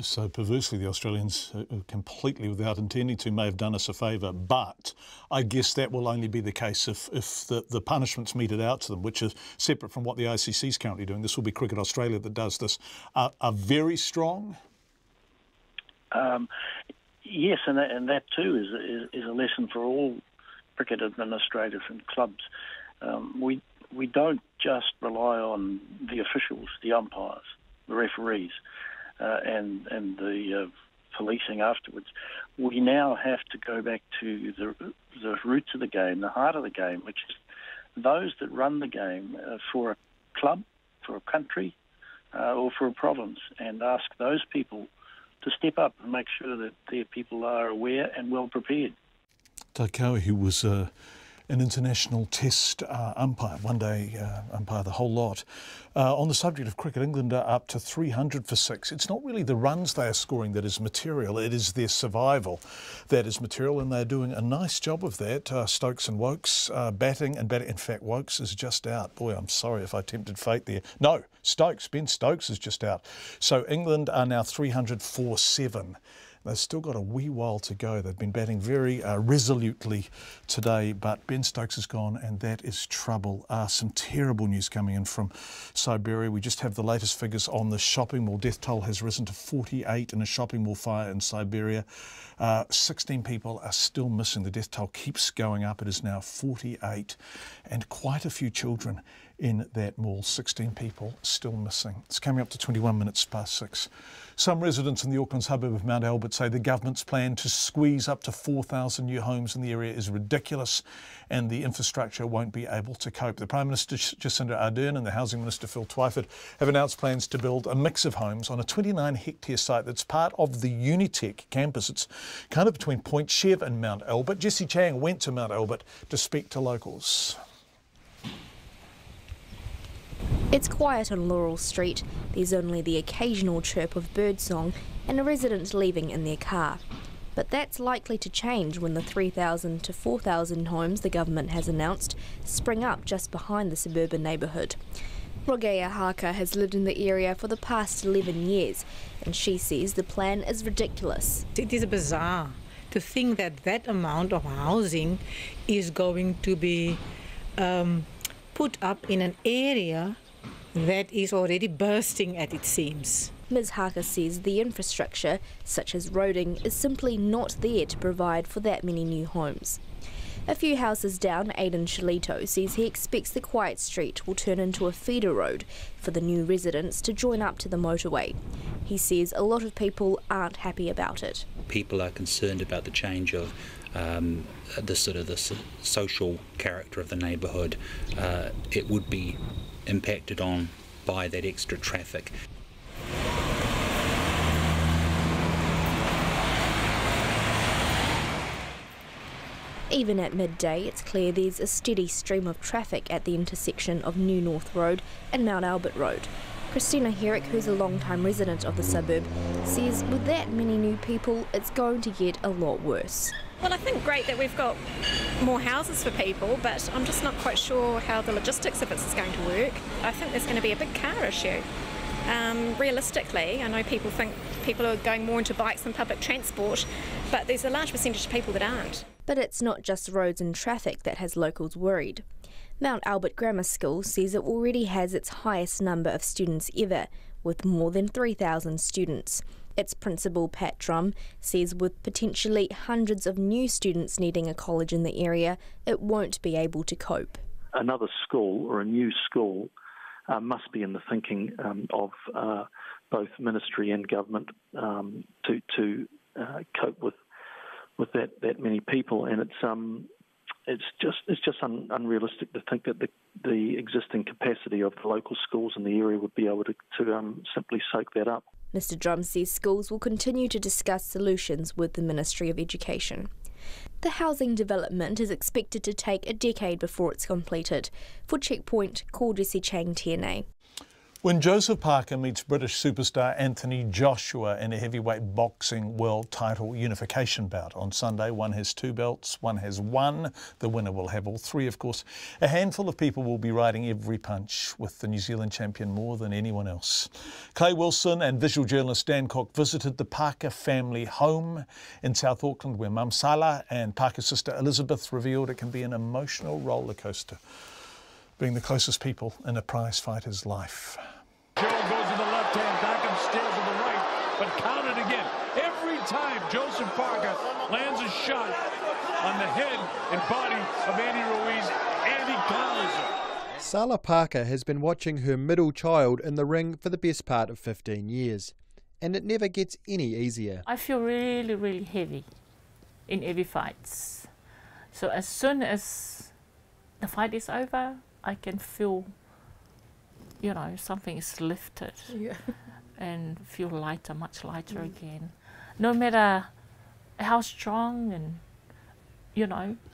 So perversely, the Australians, completely without intending to, may have done us a favour, but I guess that will only be the case if the punishments meted out to them, which is separate from what the ICC is currently doing. This will be Cricket Australia that does this. Are very strong? Yes, and that too is a lesson for all cricket administrators and clubs. We don't just rely on the officials, the umpires, the referees, and the policing afterwards. We now have to go back to the roots of the game, the heart of the game, which is those that run the game for a club, for a country, or for a province, and ask those people to step up and make sure that their people are aware and well prepared. Dotcom, who was an international test umpire, one-day umpire, the whole lot. On the subject of cricket, England are up to 300 for 6. It's not really the runs they are scoring that is material, it is their survival that is material, and they're doing a nice job of that. Stokes and Wokes batting. In fact, Wokes is just out. Boy, I'm sorry if I tempted fate there. No, Ben Stokes is just out. So England are now 300 for 7. They've still got a wee while to go. They've been batting very resolutely today, but Ben Stokes is gone, and that is trouble. Some terrible news coming in from Siberia. We just have the latest figures on the shopping mall. Death toll has risen to 48 in a shopping mall fire in Siberia. 16 people are still missing. The death toll keeps going up. It is now 48, and quite a few children in that mall. 16 people still missing. It's coming up to 21 minutes past 6. Some residents in the Auckland suburb of Mount Albert say the government's plan to squeeze up to 4,000 new homes in the area is ridiculous and the infrastructure won't be able to cope. The Prime Minister Jacinda Ardern and the Housing Minister Phil Twyford have announced plans to build a mix of homes on a 29-hectare site that's part of the Unitec campus. It's kind of between Point Chev and Mount Albert. Jessie Chang went to Mount Albert to speak to locals. It's quiet on Laurel Street. There's only the occasional chirp of birdsong and a resident leaving in their car. But that's likely to change when the 3,000 to 4,000 homes the government has announced spring up just behind the suburban neighbourhood. Rogea Haka has lived in the area for the past 11 years, and she says the plan is ridiculous. It is bizarre to think that that amount of housing is going to be put up in an area that is already bursting at its seams. Ms Haka says the infrastructure, such as roading, is simply not there to provide for that many new homes. A few houses down, Aidan Shalito says he expects the quiet street will turn into a feeder road for the new residents to join up to the motorway. He says a lot of people aren't happy about it. People are concerned about the change of the social character of the neighbourhood. It would be impacted on by that extra traffic. Even at midday, it's clear there's a steady stream of traffic at the intersection of New North Road and Mount Albert Road. Christina Herrick, who's a long-time resident of the suburb, says with that many new people, it's going to get a lot worse. Well, I think great that we've got more houses for people, but I'm just not quite sure how the logistics of it is going to work. I think there's going to be a big car issue. Realistically, I know people think people are going more into bikes than public transport, but there's a large percentage of people that aren't. But it's not just roads and traffic that has locals worried. Mount Albert Grammar School says it already has its highest number of students ever, with more than 3,000 students. Its principal, Pat Drum, says with potentially hundreds of new students needing a college in the area, it won't be able to cope. Another school or a new school must be in the thinking of both ministry and government to cope with that many people, and it's just unrealistic to think that the existing capacity of the local schools in the area would be able to simply soak that up. Mr Drum says schools will continue to discuss solutions with the Ministry of Education. The housing development is expected to take a decade before it's completed. For Checkpoint, call Jesse Chang, TNA. When Joseph Parker meets British superstar Anthony Joshua in a heavyweight boxing world title unification bout on Sunday, one has 2 belts, one has 1. The winner will have all 3, of course. A handful of people will be riding every punch, with the New Zealand champion more than anyone else. Clay Wilson and visual journalist Dan Cock visited the Parker family home in South Auckland, where Mum Sala and Parker's sister Elizabeth revealed it can be an emotional roller coaster, being the closest people in a prize fighter's life. Joe goes to the left hand, Dotcom steals to the right, but counted again. Every time Joseph Parker lands a shot on the head and body of Andy Ruiz, Andy counters it. Sala Parker has been watching her middle child in the ring for the best part of 15 years, and it never gets any easier. I feel really, really heavy in every fight. So as soon as the fight is over, I can feel, something is lifted and feel lighter, much lighter again. No matter how strong and,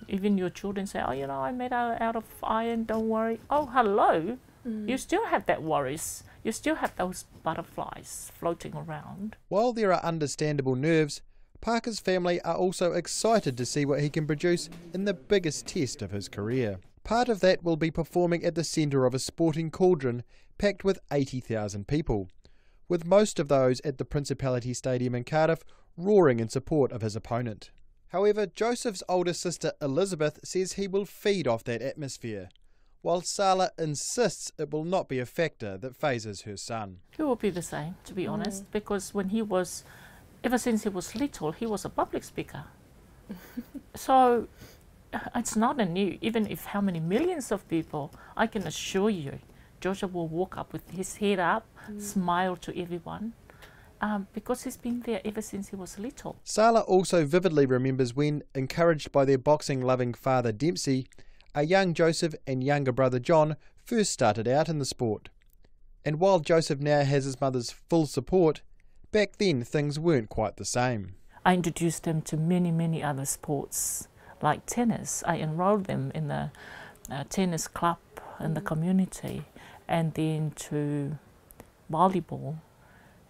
even your children say, I made out of iron, don't worry. Oh, hello. You still have that worries. You still have those butterflies floating around. While there are understandable nerves, Parker's family are also excited to see what he can produce in the biggest test of his career. Part of that will be performing at the centre of a sporting cauldron packed with 80,000 people, with most of those at the Principality Stadium in Cardiff roaring in support of his opponent. However, Joseph's older sister Elizabeth says he will feed off that atmosphere, while Sala insists it will not be a factor that phases her son. He will be the same, to be honest, because ever since he was little, he was a public speaker. So it's not a new, even if how many millions of people, I can assure you, Joshua will walk up with his head up, smile to everyone, because he's been there ever since he was little. Sala also vividly remembers when, encouraged by their boxing-loving father Dempsey, a young Joseph and younger brother John first started out in the sport. And while Joseph now has his mother's full support, back then things weren't quite the same. I introduced them to many, many other sports, like tennis. I enrolled them in the tennis club in the community, and then to volleyball,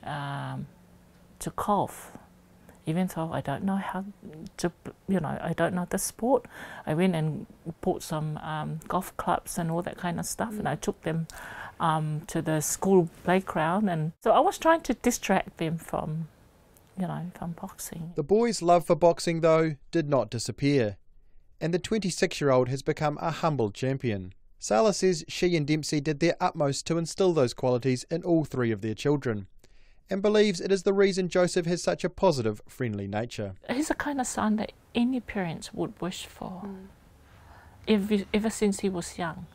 to golf. Even though I don't know how to, I don't know the sport, I went and bought some golf clubs and all that kind of stuff, and I took them to the school playground, and so I was trying to distract them from, from boxing. The boy's love for boxing, though, did not disappear, and the 26-year-old has become a humble champion. Sala says she and Dempsey did their utmost to instill those qualities in all 3 of their children, and believes it is the reason Joseph has such a positive, friendly nature. He's the kind of son that any parents would wish for, ever since he was young.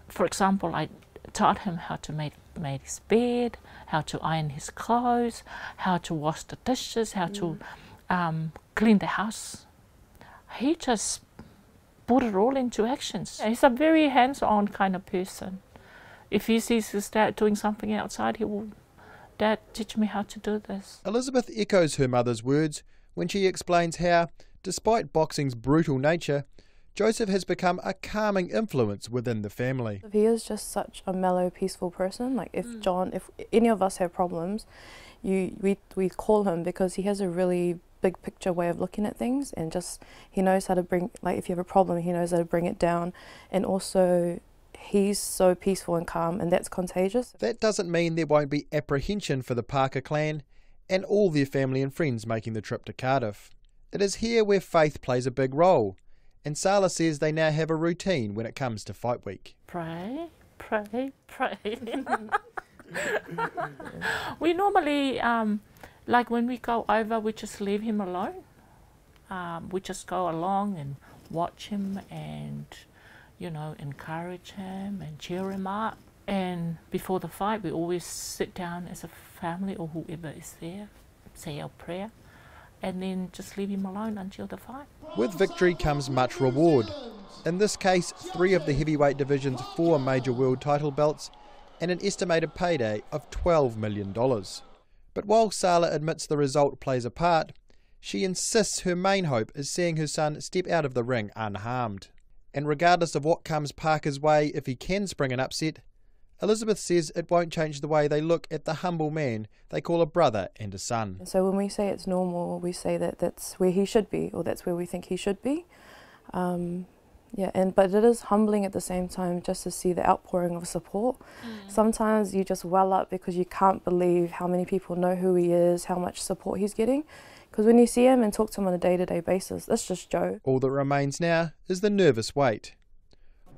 For example, I taught him how to make his bed, how to iron his clothes, how to wash the dishes, how to clean the house. He just put it all into actions. He's a very hands-on kind of person. If he sees his dad doing something outside, he will, Dad, teach me how to do this. Elizabeth echoes her mother's words when she explains how, despite boxing's brutal nature, Joseph has become a calming influence within the family. He is just such a mellow, peaceful person. Like if any of us have problems, we call him, because he has a really big picture way of looking at things, and just he knows how to bring, like if you have a problem, he knows how to bring it down, and also he's so peaceful and calm, and that's contagious. That doesn't mean there won't be apprehension for the Parker clan and all their family and friends making the trip to Cardiff. It is here where faith plays a big role, And Sala says they now have a routine when it comes to fight week. Pray, pray, pray. We normally, like when we go over, we just leave him alone. We just go along and watch him and, you know, encourage him and cheer him up. And before the fight, we always sit down as a family or whoever is there, say our prayer, and then just leave him alone until the fight. With victory comes much reward. In this case, 3 of the heavyweight division's 4 major world title belts and an estimated payday of $12 million. But while Sala admits the result plays a part, she insists her main hope is seeing her son step out of the ring unharmed. And regardless of what comes Parker's way if he can spring an upset, Elizabeth says it won't change the way they look at the humble man they call a brother and a son. So when we say it's normal, we say that that's where he should be, or that's where we think he should be. But it is humbling at the same time just to see the outpouring of support. Sometimes you just well up because you can't believe how many people know who he is, how much support he's getting. Because when you see him and talk to him on a day-to-day basis, it's just Joe. All that remains now is the nervous wait.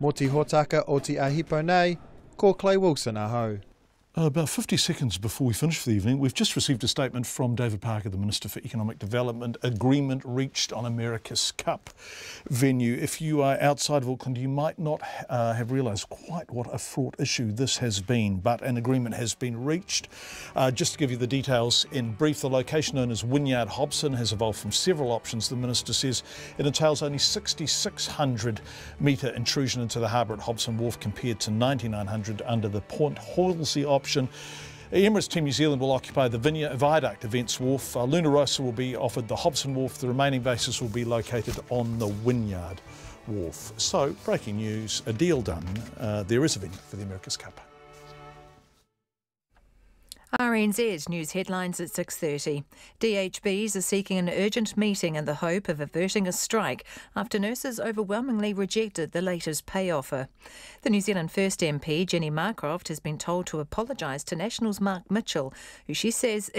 Mō te hōtaka o te ahipo nei, ko Clay Wilson aho. About 50 seconds before we finish for the evening, we've just received a statement from David Parker, the Minister for Economic Development. Agreement reached on America's Cup venue. If you are outside of Auckland, you might not have realised quite what a fraught issue this has been, but an agreement has been reached. Just to give you the details in brief, the location known as Wynyard Hobson has evolved from several options. The Minister says it entails only 6,600 metre intrusion into the harbour at Hobson Wharf compared to 9,900 under the Port Halsey option. Emirates Team New Zealand will occupy the Viaduct Events Wharf. Luna Rossa will be offered the Hobson Wharf. The remaining bases will be located on the Wynyard Wharf. So, breaking news, a deal done. There is a venue for the America's Cup. RNZ News headlines at 6:30. DHBs are seeking an urgent meeting in the hope of averting a strike after nurses overwhelmingly rejected the latest pay offer. The New Zealand First MP, Jenny Marcroft, has been told to apologise to National's Mark Mitchell, who says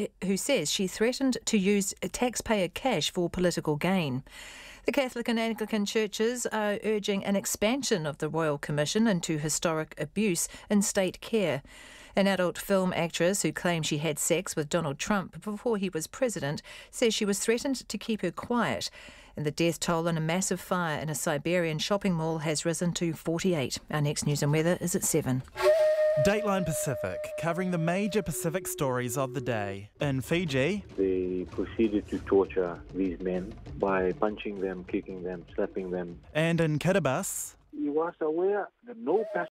she threatened to use taxpayer cash for political gain. The Catholic and Anglican churches are urging an expansion of the Royal Commission into historic abuse in state care. An adult film actress who claimed she had sex with Donald Trump before he was president says she was threatened to keep her quiet. And the death toll in a massive fire in a Siberian shopping mall has risen to 48. Our next news and weather is at 7. Dateline Pacific, covering the major Pacific stories of the day. In Fiji, they proceeded to torture these men by punching them, kicking them, slapping them. And in Kiribati, he was aware that no